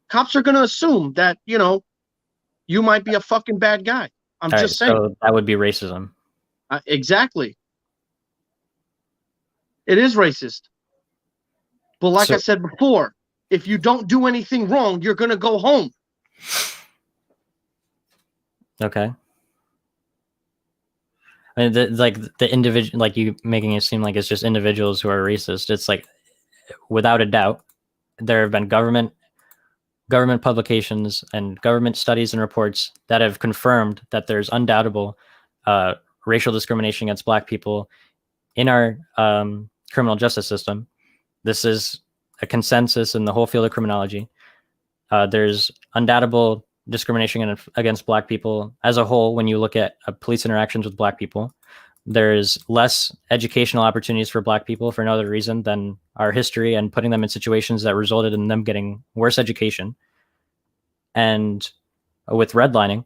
cops are going to assume that, you might be a fucking bad guy. I'm just saying. So that would be racism. Exactly. It is racist. But like I said before, if you don't do anything wrong, you're going to go home. Okay. I mean, the individual, like you making it seem like it's just individuals who are racist. It's like, without a doubt, there have been government publications and government studies and reports that have confirmed that there's undoubtable racial discrimination against Black people in our criminal justice system. This is a consensus in the whole field of criminology. There's undoubtable discrimination against Black people as a whole when you look at police interactions with Black people. There's less educational opportunities for Black people for no other reason than our history and putting them in situations that resulted in them getting worse education. And with redlining,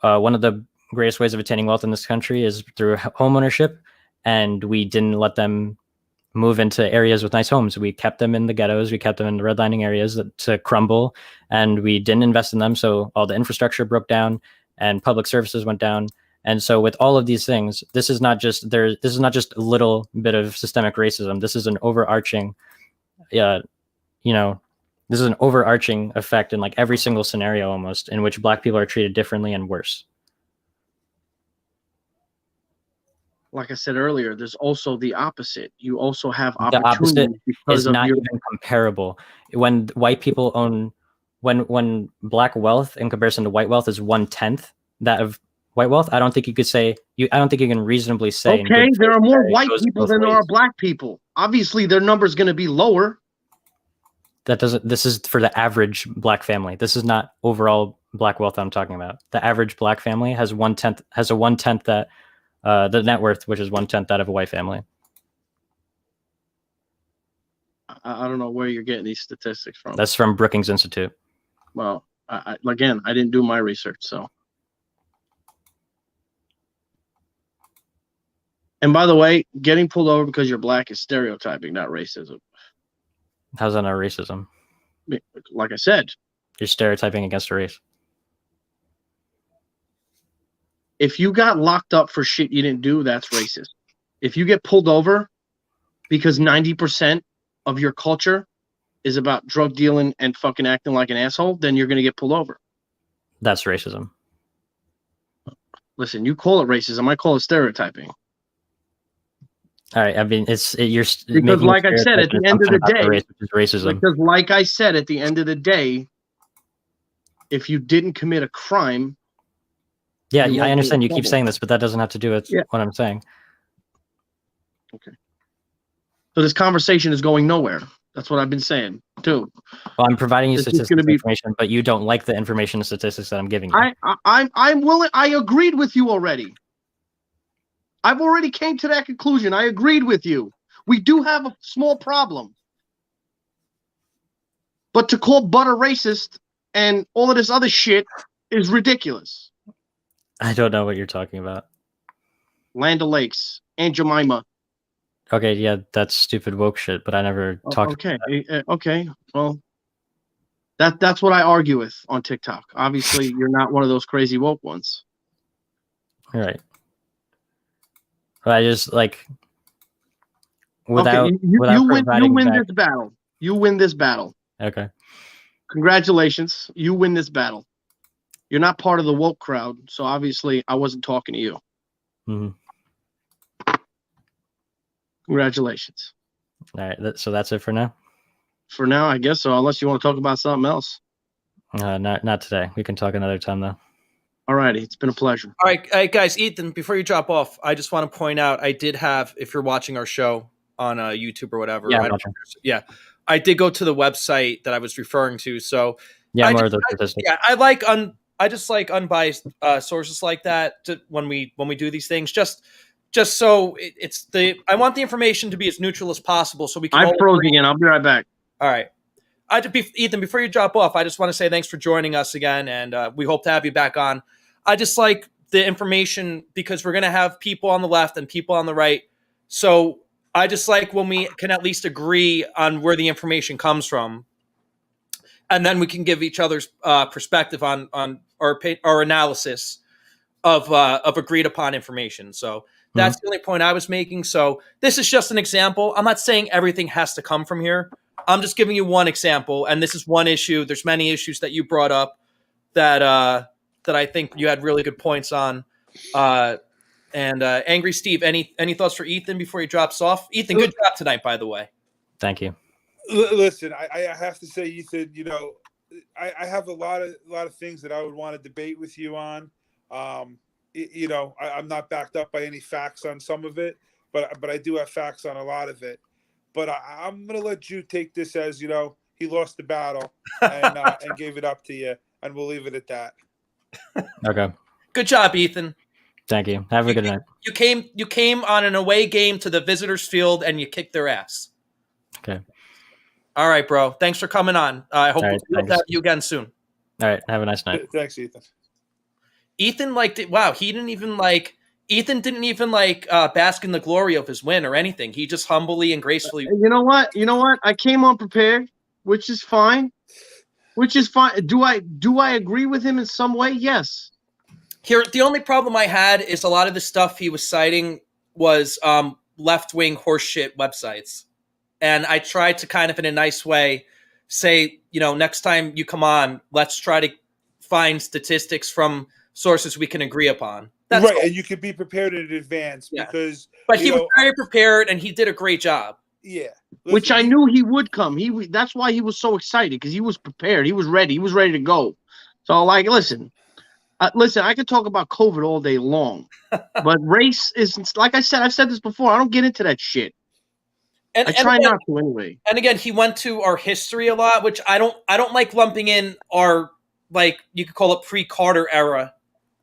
one of the greatest ways of attaining wealth in this country is through home ownership, and we didn't let them move into areas with nice homes. We kept them in the ghettos, we kept them in the redlining areas to crumble, and we didn't invest in them, so all the infrastructure broke down and public services went down. And so with all of these things, this is not just a little bit of systemic racism. This is an overarching this is an overarching effect in like every single scenario almost, in which Black people are treated differently and worse. Like I said earlier, there's also the opposite. You also have The opportunity opposite because is of not your even comparable. When white people own, when Black wealth in comparison to white wealth is 1/10 that of white wealth, I don't think you could say I don't think you can reasonably say. Okay, there are more white goes people both than there ways. are Black people. Obviously, their number's going to be lower. This is for the average Black family. This is not overall Black wealth I'm talking about. The average Black family has 1/10 that the net worth, which is 1/10 that of a white family. I don't know where you're getting these statistics from. That's from Brookings Institute. Well, again, I didn't do my research, so. And by the way, getting pulled over because you're Black is stereotyping, not racism. How's that not racism? Like I said, You're stereotyping against a race. if you got locked up for shit you didn't do, that's racist. If you get pulled over because 90% of your culture is about drug dealing and fucking acting like an asshole, then you're going to get pulled over. That's racism. Listen, you call it racism. I call it stereotyping. All right. I mean, you're because, like I said, at the end of the day, race, which is racism. Because, like I said, at the end of the day, if you didn't commit a crime, yeah, I understand you keep saying this, but that doesn't have to do with what I'm saying. Okay. So this conversation is going nowhere. That's what I've been saying too. Well, I'm providing you statistics and information, but you don't like the information and statistics that I'm giving you. I'm willing. I agreed with you already. I've already came to that conclusion. I agreed with you. We do have a small problem. But to call butter racist and all of this other shit is ridiculous. I don't know what you're talking about. Land O'Lakes, Aunt Jemima. Okay, yeah, that's stupid woke shit, but I never talked about that. Okay, well, that's what I argue with on TikTok. Obviously, you're not one of those crazy woke ones. All right. But I just like without you win this battle. You win this battle. Okay. Congratulations. You win this battle. You're not part of the woke crowd, so obviously I wasn't talking to you. Mm-hmm. Congratulations. All right. So that's it for now? For now, I guess so, unless you want to talk about something else. Not today. We can talk another time, though. All righty. It's been a pleasure. All right, guys. Ethan, before you drop off, I just want to point out I did have, if you're watching our show on YouTube or whatever, I did go to the website that I was referring to. So yeah, more of those statistics. Yeah, I just like unbiased sources like that when we do these things. Just so I want the information to be as neutral as possible, so we can. I'm frozen again. I'll be right back. All right. Ethan, before you drop off, I just want to say thanks for joining us again, and we hope to have you back on. I just like the information because we're going to have people on the left and people on the right. So I just like when we can at least agree on where the information comes from, and then we can give each other's perspective on our analysis of agreed upon information. So that's the only point I was making. So this is just an example. I'm not saying everything has to come from here. I'm just giving you one example, and this is one issue. There's many issues that you brought up that I think you had really good points on. Angry Steve, any thoughts for Ethan before he drops off? Ethan, good job tonight, by the way. Thank you. Listen, I have to say, Ethan, I have a lot of things that I would want to debate with you on. I'm not backed up by any facts on some of it, but I do have facts on a lot of it. But I'm going to let you take this as, he lost the battle and gave it up to you, and we'll leave it at that. Okay. Good job, Ethan. Thank you. Have a good night. You came on an away game to the visitors' field and you kicked their ass. Okay. All right, bro. Thanks for coming on. I hope we'll have you again soon. All right. Have a nice night. Thanks, Ethan. Ethan wow, he didn't even Ethan didn't even bask in the glory of his win or anything. He just humbly and gracefully. You know what? I came unprepared, which is fine. Do I agree with him in some way? Yes. Here, the only problem I had is a lot of the stuff he was citing was left-wing horseshit websites. And I tried to kind of in a nice way say, next time you come on, let's try to find statistics from sources we can agree upon. That's right, all. and you could be prepared in advance because. But he was very prepared, and he did a great job. Yeah, listen, which I knew he would come. That's why he was so excited, because he was prepared. He was ready. He was ready to go. So, listen, I could talk about COVID all day long, but race is, like I said, I've said this before. I don't get into that shit. I try not to anyway. And again, he went to our history a lot, which I don't like lumping in our, you could call it pre-Carter era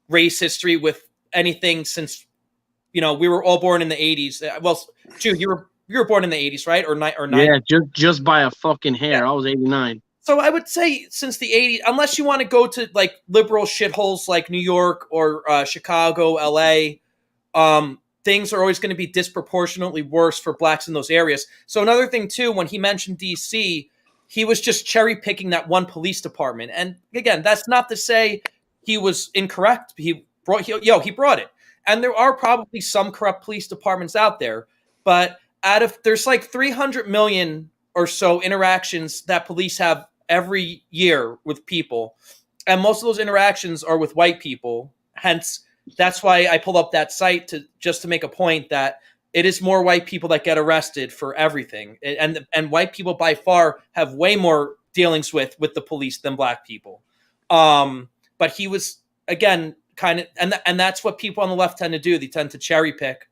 race history with anything since, we were all born in the 80s. Well, Drew, you were born in the 80s, right? Or 9? Yeah, just by a fucking hair. Yeah. I was 89. So I would say since the 80s, unless you want to go to liberal shitholes like New York or Chicago, LA, things are always going to be disproportionately worse for blacks in those areas. So another thing too, when he mentioned DC, he was just cherry picking that one police department. And again, that's not to say he was incorrect. He brought it. And there are probably some corrupt police departments out there, but there's 300 million or so interactions that police have every year with people. And most of those interactions are with white people. Hence, that's why I pulled up that site to make a point that it is more white people that get arrested for everything. And white people by far have way more dealings with the police than black people. But he was, again, kind of, and that's what people on the left tend to do. They tend to cherry pick.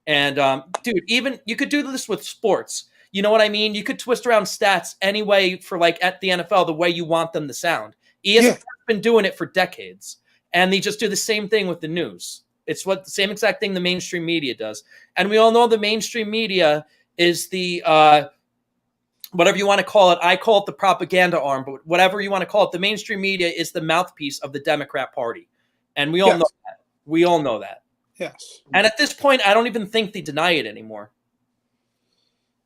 And dude, even you could do this with sports. You know what I mean? You could twist around stats anyway for at the NFL the way you want them to sound. ESPN's been doing it for decades, and they just do the same thing with the news. It's the same exact thing the mainstream media does, and we all know the mainstream media is the whatever you want to call it. I call it the propaganda arm, but whatever you want to call it, the mainstream media is the mouthpiece of the Democrat Party, and we all know that. We all know that. Yes. And at this point, I don't even think they deny it anymore.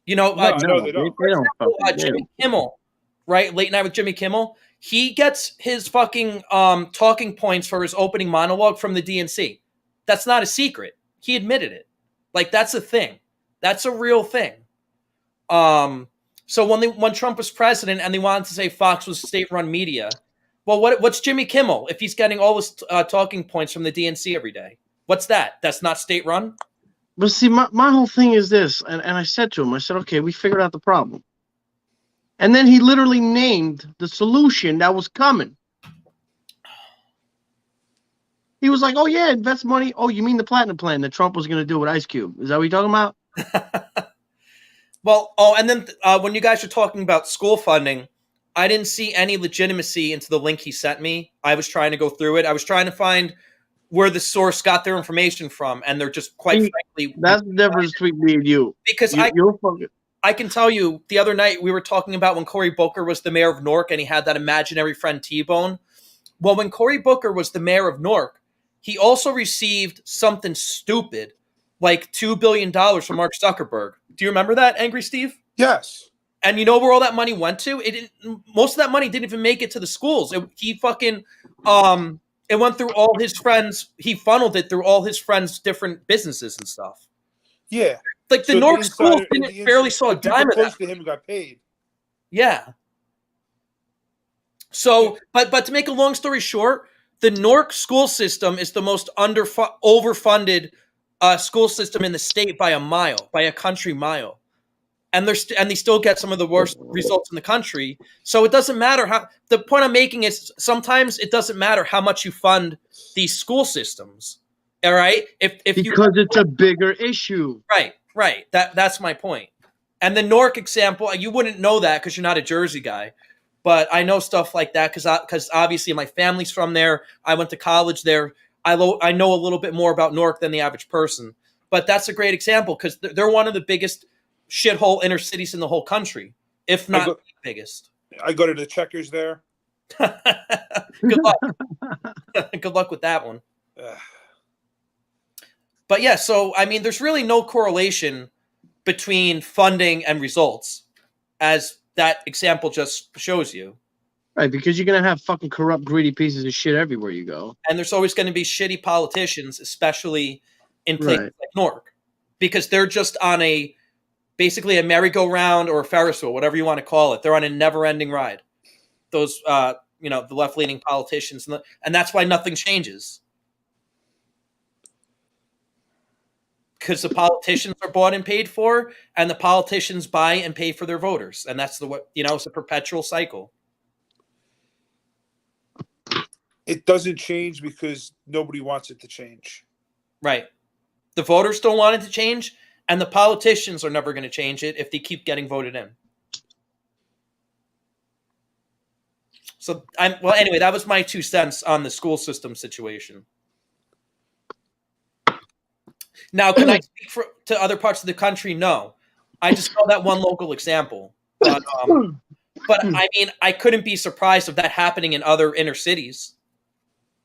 They don't. Jimmy Kimmel, right? Late Night with Jimmy Kimmel. He gets his fucking talking points for his opening monologue from the DNC. That's not a secret. He admitted it. That's a thing. That's a real thing. So when Trump was president and they wanted to say Fox was state-run media, well, what's Jimmy Kimmel if he's getting all his talking points from the DNC every day? What's that? That's not state-run? But see, my whole thing is this, and I said to him, I said, okay, we figured out the problem. And then he literally named the solution that was coming. He was like, oh, yeah, invest money. Oh, you mean the platinum plan that Trump was going to do with Ice Cube. Is that what you're talking about? Well, and then when you guys were talking about school funding, I didn't see any legitimacy into the link he sent me. I was trying to go through it. I was trying to find where the source got their information from, and they're just quite frankly. That's the difference between me and you. Because I can tell you, the other night we were talking about when Cory Booker was the mayor of Newark and he had that imaginary friend T-Bone. Well, when Cory Booker was the mayor of Newark, he also received something stupid like $2 billion from Mark Zuckerberg. Do you remember that, Angry Steve? Yes. And you know where all that money went to? Most of that money didn't even make it to the schools. It went through all his friends. He funneled it through all his friends' different businesses and stuff. Yeah. The Newark schools barely saw a dime of that. To him got paid. Yeah. So, but to make a long story short, the Newark school system is the most overfunded school system in the state by a mile, by a country mile, and they still get some of the worst results in the country. So it doesn't matter how. The point I'm making is sometimes it doesn't matter how much you fund these school systems. All right, if because it's a bigger issue. Right. That's my point. And the Newark example, you wouldn't know that because you're not a Jersey guy. But I know stuff like that because obviously my family's from there. I went to college there. I know a little bit more about Newark than the average person. But that's a great example because they're one of the biggest shithole inner cities in the whole country, if not the biggest. I go to the Checkers there. Good luck. Good luck with that one. But yeah, so I mean, there's really no correlation between funding and results, as that example just shows you. Right, because you're going to have fucking corrupt, greedy pieces of shit everywhere you go. And there's always going to be shitty politicians, especially in places like Newark, because they're just on basically a merry-go-round or a Ferris wheel, whatever you want to call it. They're on a never-ending ride. Those, the left-leaning politicians, and that's why nothing changes. Because the politicians are bought and paid for, and the politicians buy and pay for their voters, and that's it's a perpetual cycle. It doesn't change because nobody wants it to change. Right. The voters don't want it to change, and the politicians are never going to change it if they keep getting voted in. So, anyway, that was my 2 cents on the school system situation. Now, can I speak to other parts of the country? No. I just know that one local example. But I mean, I couldn't be surprised of that happening in other inner cities.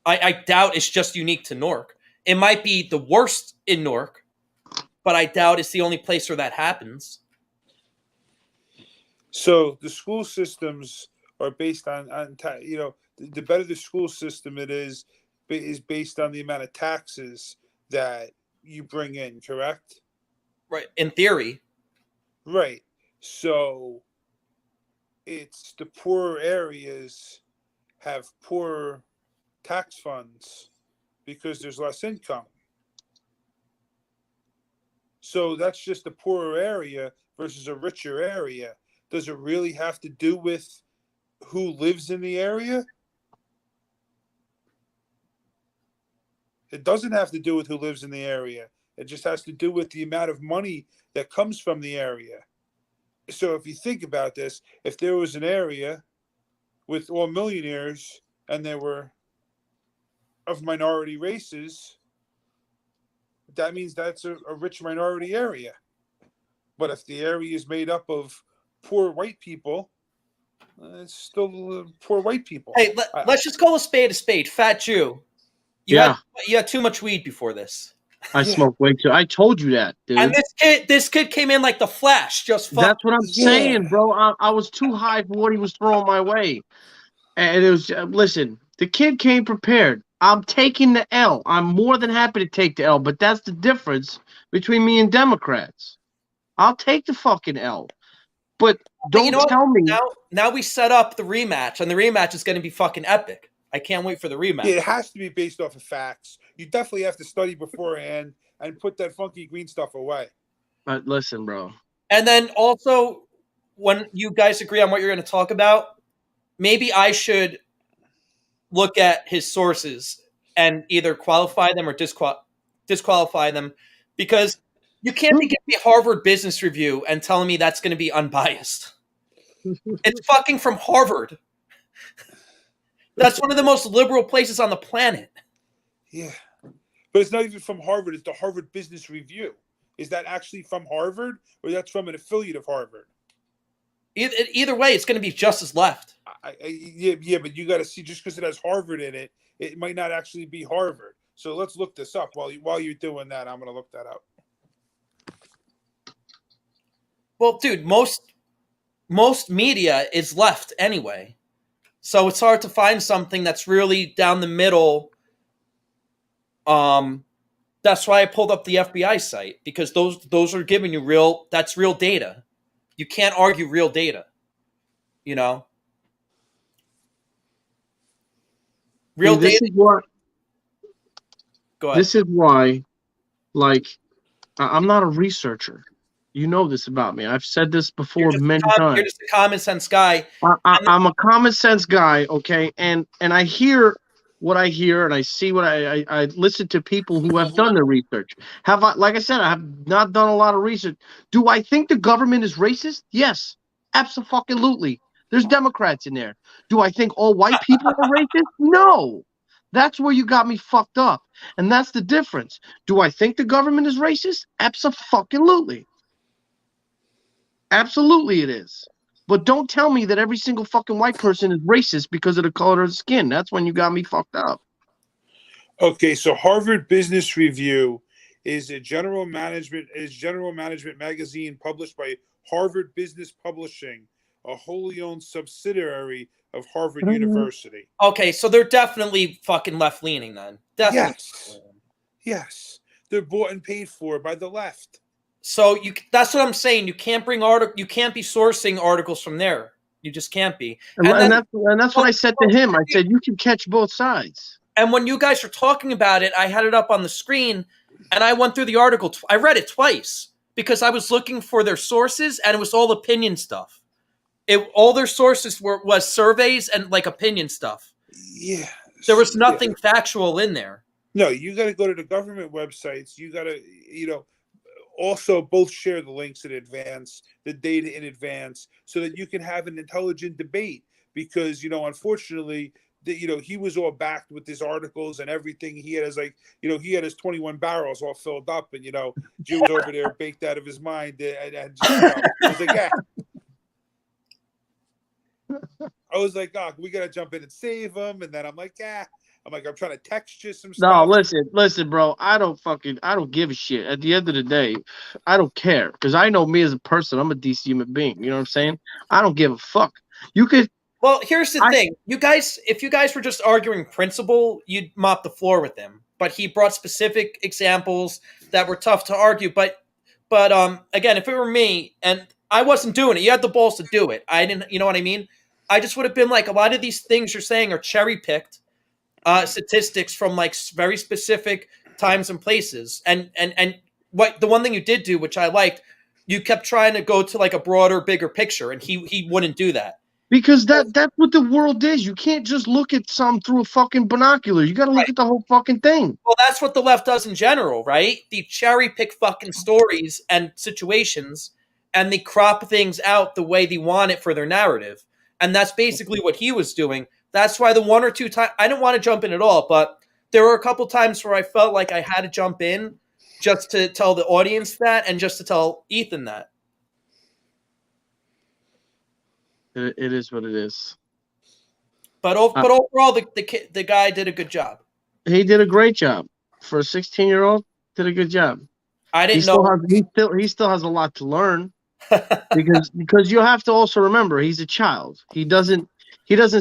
I doubt it's just unique to Newark. It might be the worst in Newark, but I doubt it's the only place where that happens. So the school systems are based on the better the school system it is based on the amount of taxes that you bring in, correct? Right. In theory. Right. So it's the poorer areas have poorer tax funds because there's less income. So that's just a poorer area versus a richer area. Does it really have to do with who lives in the area? It doesn't have to do with who lives in the area. It just has to do with the amount of money that comes from the area. So if you think about this, if there was an area with all millionaires and they were of minority races, that means that's a rich minority area. But if the area is made up of poor white people, it's still poor white people. Hey, let's just call a spade. Fat Jew. You had too much weed before this. I smoked way too. I told you that, dude. And this kid came in like the Flash. That's what I'm saying, bro. I was too high for what he was throwing my way. And it was, listen, the kid came prepared. I'm taking the L. I'm more than happy to take the L, but that's the difference between me and Democrats. I'll take the fucking L. But don't tell me. Now we set up the rematch, and the rematch is going to be fucking epic. I can't wait for the rematch. Yeah, it has to be based off of facts. You definitely have to study beforehand and put that funky green stuff away. Listen, bro. And then also, when you guys agree on what you're going to talk about, maybe I should look at his sources and either qualify them or disqualify them, because you can't be giving me Harvard Business Review and telling me that's going to be unbiased. It's fucking from Harvard. That's one of the most liberal places on the planet. Yeah. But it's not even from Harvard. It's the Harvard Business Review. Is that actually from Harvard, or that's from an affiliate of Harvard? Either way, it's going to be just as left. Yeah, but you got to see, just because it has Harvard in it, it might not actually be Harvard. So let's look this up. While you're doing that, I'm going to look that up. Well, dude, most media is left anyway. So it's hard to find something that's really down the middle. That's why I pulled up the FBI site, because those are giving you real data. You can't argue real data. You know, real this data. is what. Go ahead. This is why, like, I'm not a researcher. You know this about me. I've said this before many You're times. just a common sense guy. I'm a common sense guy, okay, and I hear what I hear, and I see what I listen to people who have done their research. Have I, like I said, I have not done a lot of research. Do I think the government is racist? Yes, absolutely. There's Democrats in there. Do I think all white people are racist? No. That's where you got me fucked up, and that's the difference. Do I think the government is racist? Absolutely. Absolutely, it is. But don't tell me that every single fucking white person is racist because of the color of the skin. That's when you got me fucked up. Okay, so Harvard Business Review is general management magazine published by Harvard Business Publishing, a wholly owned subsidiary of Harvard University. Okay, so they're definitely fucking left leaning then. Definitely. Yes. They're bought and paid for by the left. So that's what I'm saying. You can't bring you can't be sourcing articles from there. You just can't be. And that's what I said to him. I said you can catch both sides. And when you guys were talking about it, I had it up on the screen, and I went through the article. I read it twice because I was looking for their sources, and it was all opinion stuff. All their sources was surveys and like opinion stuff. Yeah, there was nothing factual in there. No, you got to go to the government websites. You got to, also both share the links in advance, the data in advance, so that you can have an intelligent debate. Because unfortunately, he was all backed with his articles and everything. He had he had his 21 barrels all filled up, and Jew was over there baked out of his mind, and just, was like, yeah. I was like, oh, we gotta jump in and save him, and then I'm like, yeah. I'm trying to text you some stuff. No, listen, bro. I don't give a shit. At the end of the day, I don't care because I know me as a person. I'm a decent human being. You know what I'm saying? I don't give a fuck. You could. Well, here's the thing. If you guys were just arguing principle, you'd mop the floor with him. But he brought specific examples that were tough to argue. But again, if it were me and I wasn't doing it, you had the balls to do it. I didn't. You know what I mean? I just would have been like, a lot of these things you're saying are cherry picked. Statistics from like very specific times and places, and what the one thing you did do, which I liked, you kept trying to go to like a broader, bigger picture, and he wouldn't do that because that's what the world is. You can't just look at some through a fucking binocular. You got to look at the whole fucking thing. Well, that's what the left does in general, right? They cherry pick fucking stories and situations, and they crop things out the way they want it for their narrative, and that's basically what he was doing. That's why the one or two times I didn't want to jump in at all, but there were a couple times where I felt like I had to jump in just to tell the audience that and just to tell Ethan that. It is what it is. But overall, the guy did a good job. He did a great job for a 16-year-old. Did a good job. I didn't know he still has a lot to learn because you have to also remember he's a child. He doesn't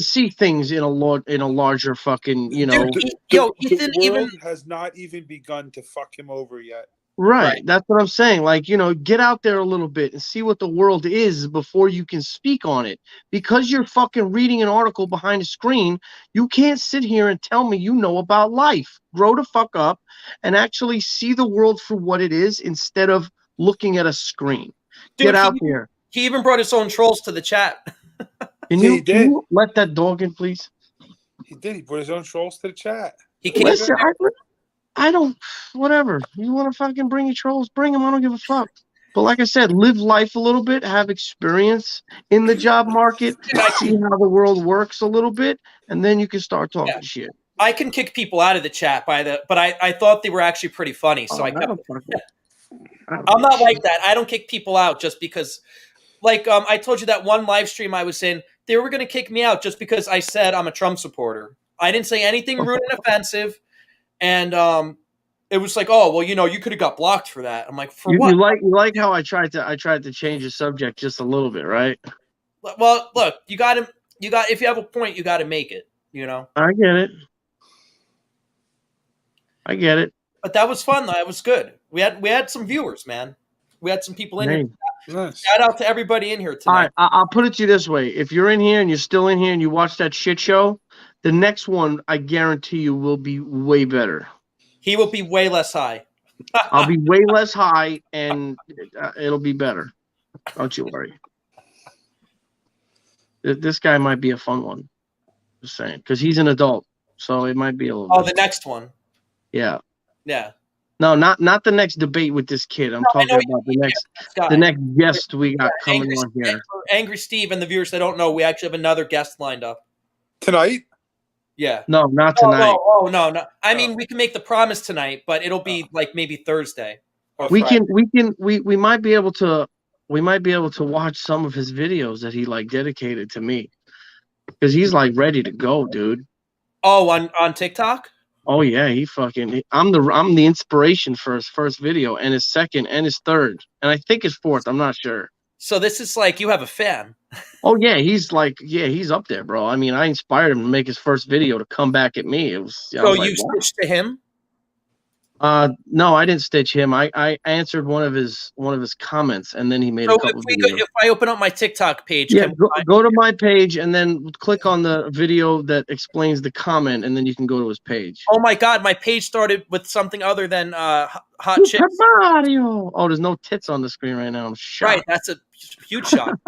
see things in a larger fucking, The world has not even begun to fuck him over yet. Right. That's what I'm saying. Like, get out there a little bit and see what the world is before you can speak on it. Because you're fucking reading an article behind a screen, you can't sit here and tell me you know about life. Grow the fuck up and actually see the world for what it is instead of looking at a screen. Dude, get out there. He even brought his own trolls to the chat. Can you let that dog in, please? He did. He brought his own trolls to the chat. Listen, I don't. Whatever. You want to fucking bring your trolls? Bring them. I don't give a fuck. But like I said, live life a little bit. Have experience in the job market. See how the world works a little bit, and then you can start talking shit. I can kick people out of the chat but I thought they were actually pretty funny, so I kept. I'm not like that. I don't kick people out just because. Like I told you that one live stream I was in, they were going to kick me out just because I said I'm a Trump supporter. I didn't say anything rude and offensive, and it was like, oh well, you could have got blocked for that. I'm like, for what? You like how I tried to change the subject just a little bit, right? Well, look, you got if you have a point, you got to make it. I get it. But that was fun though. It was good. We had some viewers, man. We had some people in here. Nice. Shout out to everybody in here All tonight. right, I'll put it to you this way: if you're in here and you're still in here and you watch that shit show, the next one I guarantee you will be way better. He will be way less high. I'll be way less high, and it'll be better. Don't you worry. This guy might be a fun one. Just saying, because he's an adult, so it might be a little. Oh, bit. the next one. Yeah. Yeah. No, not the next debate with this kid. I'm talking about the next guest we got coming on here. For Angry Steve and the viewers that don't know, we actually have another guest lined up. Tonight? Yeah. No, not tonight. No. I mean, we can make the promise tonight, but it'll be like maybe Thursday. Or We Friday. we might be able to watch some of his videos that he like dedicated to me, because he's like ready to go, dude. Oh, on TikTok? Oh yeah, I'm the inspiration for his first video and his second and his third and I think his fourth. I'm not sure. So this is like you have a fan. Oh yeah, he's up there, bro. I mean, I inspired him to make his first video to come back at me. It was. So you switched to him? No, I didn't stitch him. I answered one of his comments, and then he made a couple videos. If I open up my TikTok page, yeah, go to my page and then click on the video that explains the comment, and then you can go to his page. Oh my God, my page started with something other than hot Super chicks. Mario. Oh, there's no tits on the screen right now. I'm shocked. Right, that's a huge shock.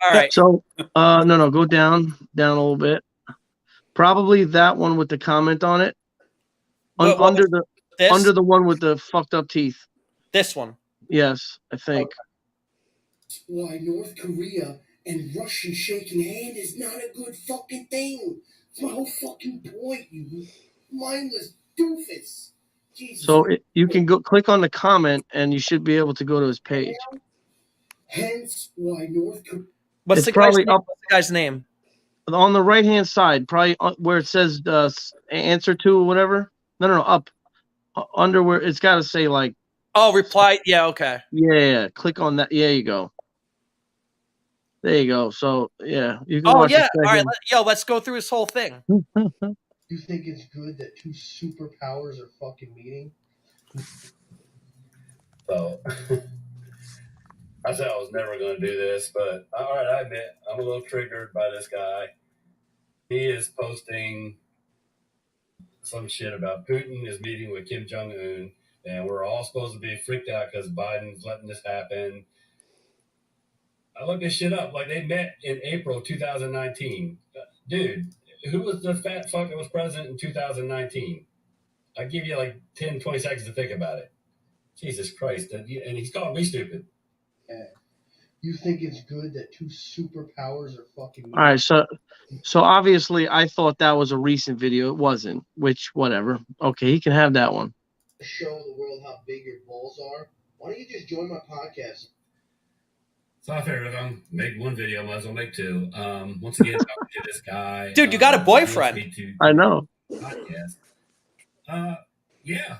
All right. So, no, go down a little bit. Probably that one with the comment on it. Under the one with the fucked up teeth. This one. Yes, I think. Okay. Why North Korea and Russia shaking hand is not a good fucking thing. It's my whole fucking point, you mindless doofus. Jesus. So you can go click on the comment, and you should be able to go to his page. Hence, why North Korea. What's the guy's name? On the right hand side, probably where it says answer to or whatever. No, up. Under where it's got to say like. Oh, reply. Yeah, okay. Yeah, click on that. Yeah, you go. There you go. So yeah, you can. Oh yeah. All right, let's go through this whole thing. You think it's good that two superpowers are fucking meeting? So I said I was never going to do this, but all right, I admit I'm a little triggered by this guy. He is posting some shit about Putin is meeting with Kim Jong-un, and we're all supposed to be freaked out because Biden's letting this happen. I looked this shit up. Like, they met in April 2019. Dude, who was the fat fuck that was president in 2019? I'll give you like 10, 20 seconds to think about it. Jesus Christ. And he's calling me stupid. Yeah. You think it's good that two superpowers are fucking meeting? All right, so obviously I thought that was a recent video. It wasn't, which whatever. Okay, he can have that one. Show the world how big your balls are. Why don't you just join my podcast? So I figured if I'm make one video, I might as well make two. Once again, talking to this guy. Dude, you got a boyfriend. I know. Podcast. Yeah.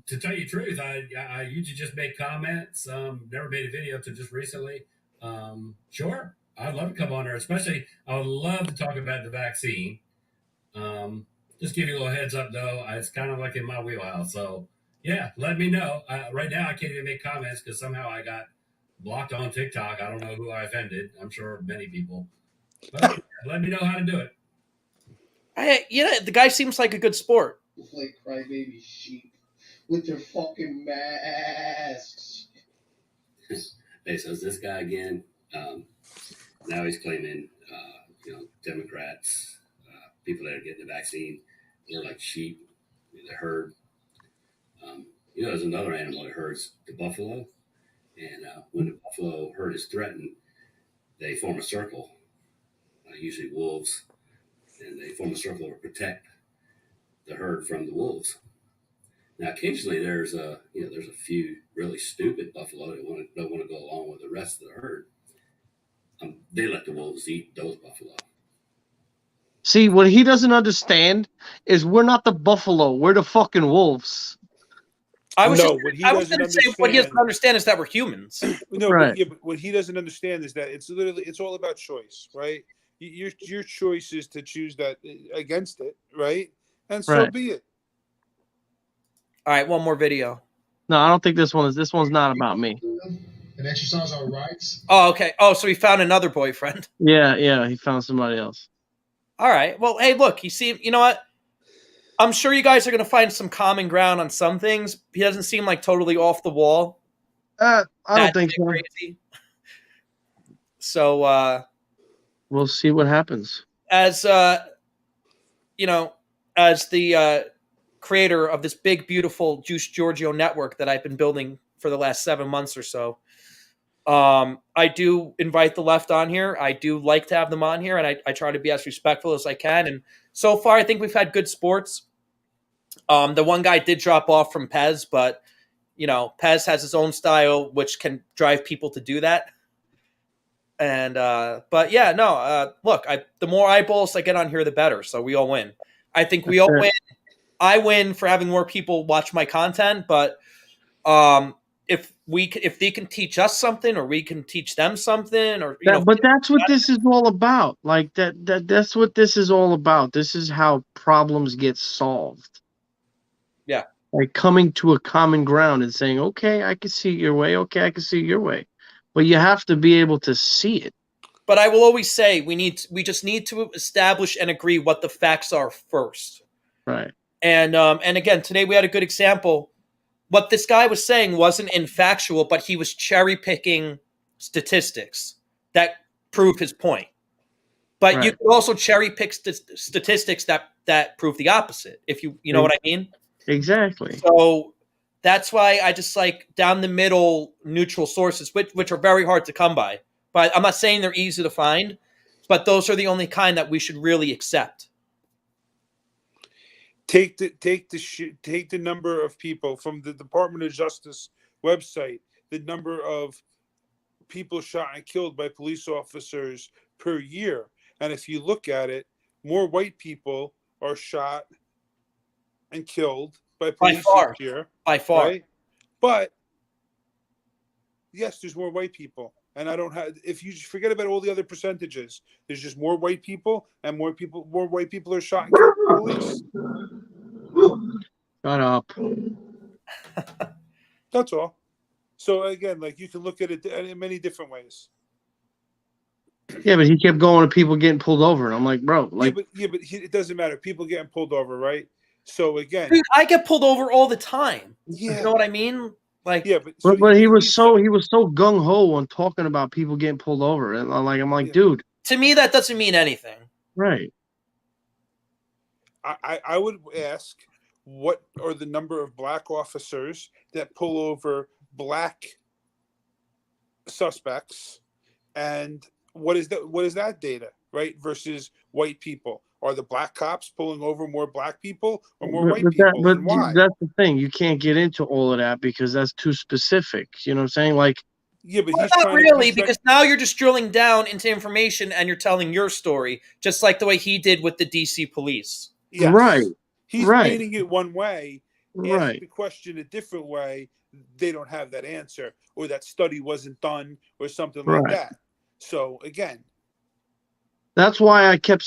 To tell you the truth, I usually just make comments. Never made a video till just recently. Sure, I'd love to come on there. Especially, I would love to talk about the vaccine. Just give you a little heads up, though. It's kind of like in my wheelhouse. So, yeah, let me know. Right now, I can't even make comments because somehow I got blocked on TikTok. I don't know who I offended. I'm sure many people. But let me know how to do it. The guy seems like a good sport. Like crybaby sheep with their fucking masks. Hey, so it's this guy again. Now he's claiming, Democrats, people that are getting the vaccine, they're like sheep, the herd. There's another animal that herds, the buffalo. And when the buffalo herd is threatened, they form a circle, usually wolves, and they form a circle to protect the herd from the wolves. Now, occasionally there's a few really stupid buffalo that don't want to go along with the rest of the herd. They let the wolves eat those buffalo. See, what he doesn't understand is we're not the buffalo. We're the fucking wolves. I was going to say what he doesn't understand is that we're humans. No, right. But what he doesn't understand is that it's all about choice, right? Your choice is to choose that against it, right? And so be it. All right, one more video. No, I don't think this one's not about me. and exercise our rights. Oh, okay. Oh, so he found another boyfriend. Yeah, he found somebody else. All right. Well, hey, look, you know what? I'm sure you guys are going to find some common ground on some things. He doesn't seem like totally off the wall. I don't think so. Crazy. So we'll see what happens. As you know, as the creator of this big, beautiful Juice Giorgio network that I've been building for the last 7 months or so, I do invite the left on here. I do like to have them on here, and I try to be as respectful as I can. And so far, I think we've had good sports. The one guy did drop off from Pez, but you know, Pez has his own style, which can drive people to do that. And but yeah, no. Look, the more eyeballs I get on here, the better. So we all win. I think we all win. I win for having more people watch my content, but if they can teach us something, or we can teach them something, or but that's what this is all about. Like that's what this is all about. This is how problems get solved. Yeah, like coming to a common ground and saying, "Okay, I can see your way. Okay, I can see your way," but you have to be able to see it. But I will always say we just need to establish and agree what the facts are first. Right. And again, today we had a good example. What this guy was saying wasn't infactual, but he was cherry picking statistics that prove his point. But Right. you could also cherry pick statistics that prove the opposite, if you know what I mean. Exactly. So that's why I just like down the middle neutral sources, which are very hard to come by. But I'm not saying they're easy to find, but those are the only kind that we should really accept. Take the number of people from the Department of Justice website, the number of people shot and killed by police officers per year, and if you look at it, more white people are shot and killed by police each year. By far. Right? But yes, there's more white people. And I don't have. If you just forget about all the other percentages, there's just more white people, and more white people are shot and killed by police. Shut up. That's all. So again, like you can look at it in many different ways. Yeah, but he kept going to people getting pulled over, and I'm like, bro, like, but it doesn't matter. People getting pulled over, right? So again, dude, I get pulled over all the time. Yeah. You know what I mean? Like, yeah, but he was so gung ho on talking about people getting pulled over, and I'm like, dude. To me, that doesn't mean anything. Right. I would ask, what are the number of black officers that pull over black suspects, and what is that data, right? Versus white people. Are the black cops pulling over more black people or more white people? And why? That's the thing. You can't get into all of that because that's too specific. You know what I'm saying? Like, yeah, but he's not really, because now you're just drilling down into information and you're telling your story, just like the way he did with the DC police. Yes. Right. He's painting it one way. Right. Ask the question a different way. They don't have that answer, or that study wasn't done, or something like that. So again. That's why I kept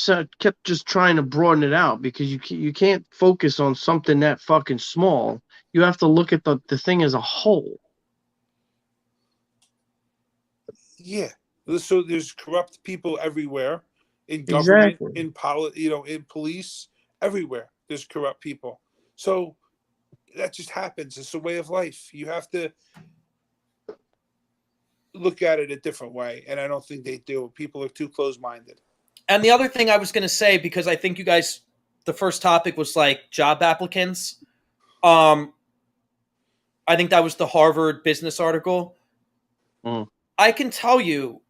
just trying to broaden it out, because you can't focus on something that fucking small. You have to look at the thing as a whole. Yeah. So there's corrupt people everywhere, in government, Exactly. in police, everywhere. There's corrupt people. So that just happens. It's a way of life. You have to look at it a different way, and I don't think they do. People are too close-minded. And the other thing I was going to say, because I think you guys, the first topic was like job applicants. I think that was the Harvard business article. I can tell you,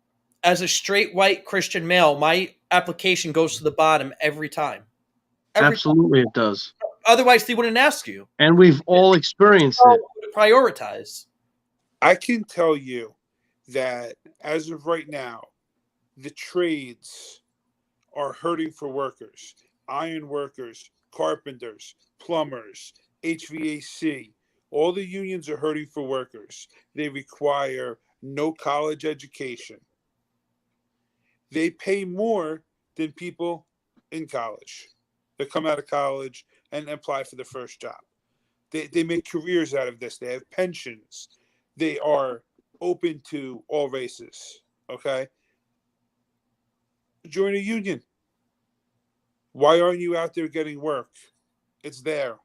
as a straight white Christian male, my application goes to the bottom every time. Absolutely, it does. Otherwise, they wouldn't ask you. And we've all experienced it. Prioritize. I can tell you that as of right now, the trades are hurting for workers. Iron workers, carpenters, plumbers, HVAC. All the unions are hurting for workers. They require no college education. They pay more than people in college that come out of college and apply for the first job. They make careers out of this. They have pensions. They are open to all races. Okay? Join a union. Why aren't you out there getting work? It's there.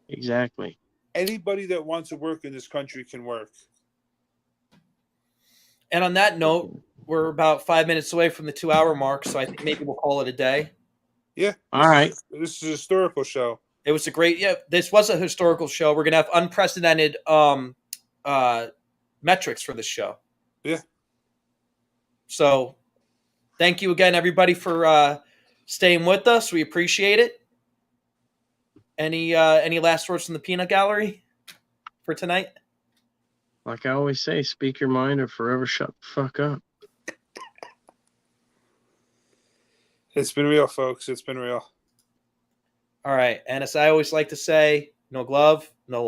Exactly. Anybody that wants to work in this country can work. And on that note, we're about 5 minutes away from the 2-hour mark, so I think maybe we'll call it a day. Yeah. All right. This is a historical show. It was a great, this was a historical show. We're going to have unprecedented metrics for this show. Yeah. So thank you again, everybody, for staying with us. We appreciate it. Any last words from the Peanut Gallery for tonight? Like I always say, speak your mind or forever shut the fuck up. It's been real, folks. It's been real. All right. And as I always like to say, no glove, no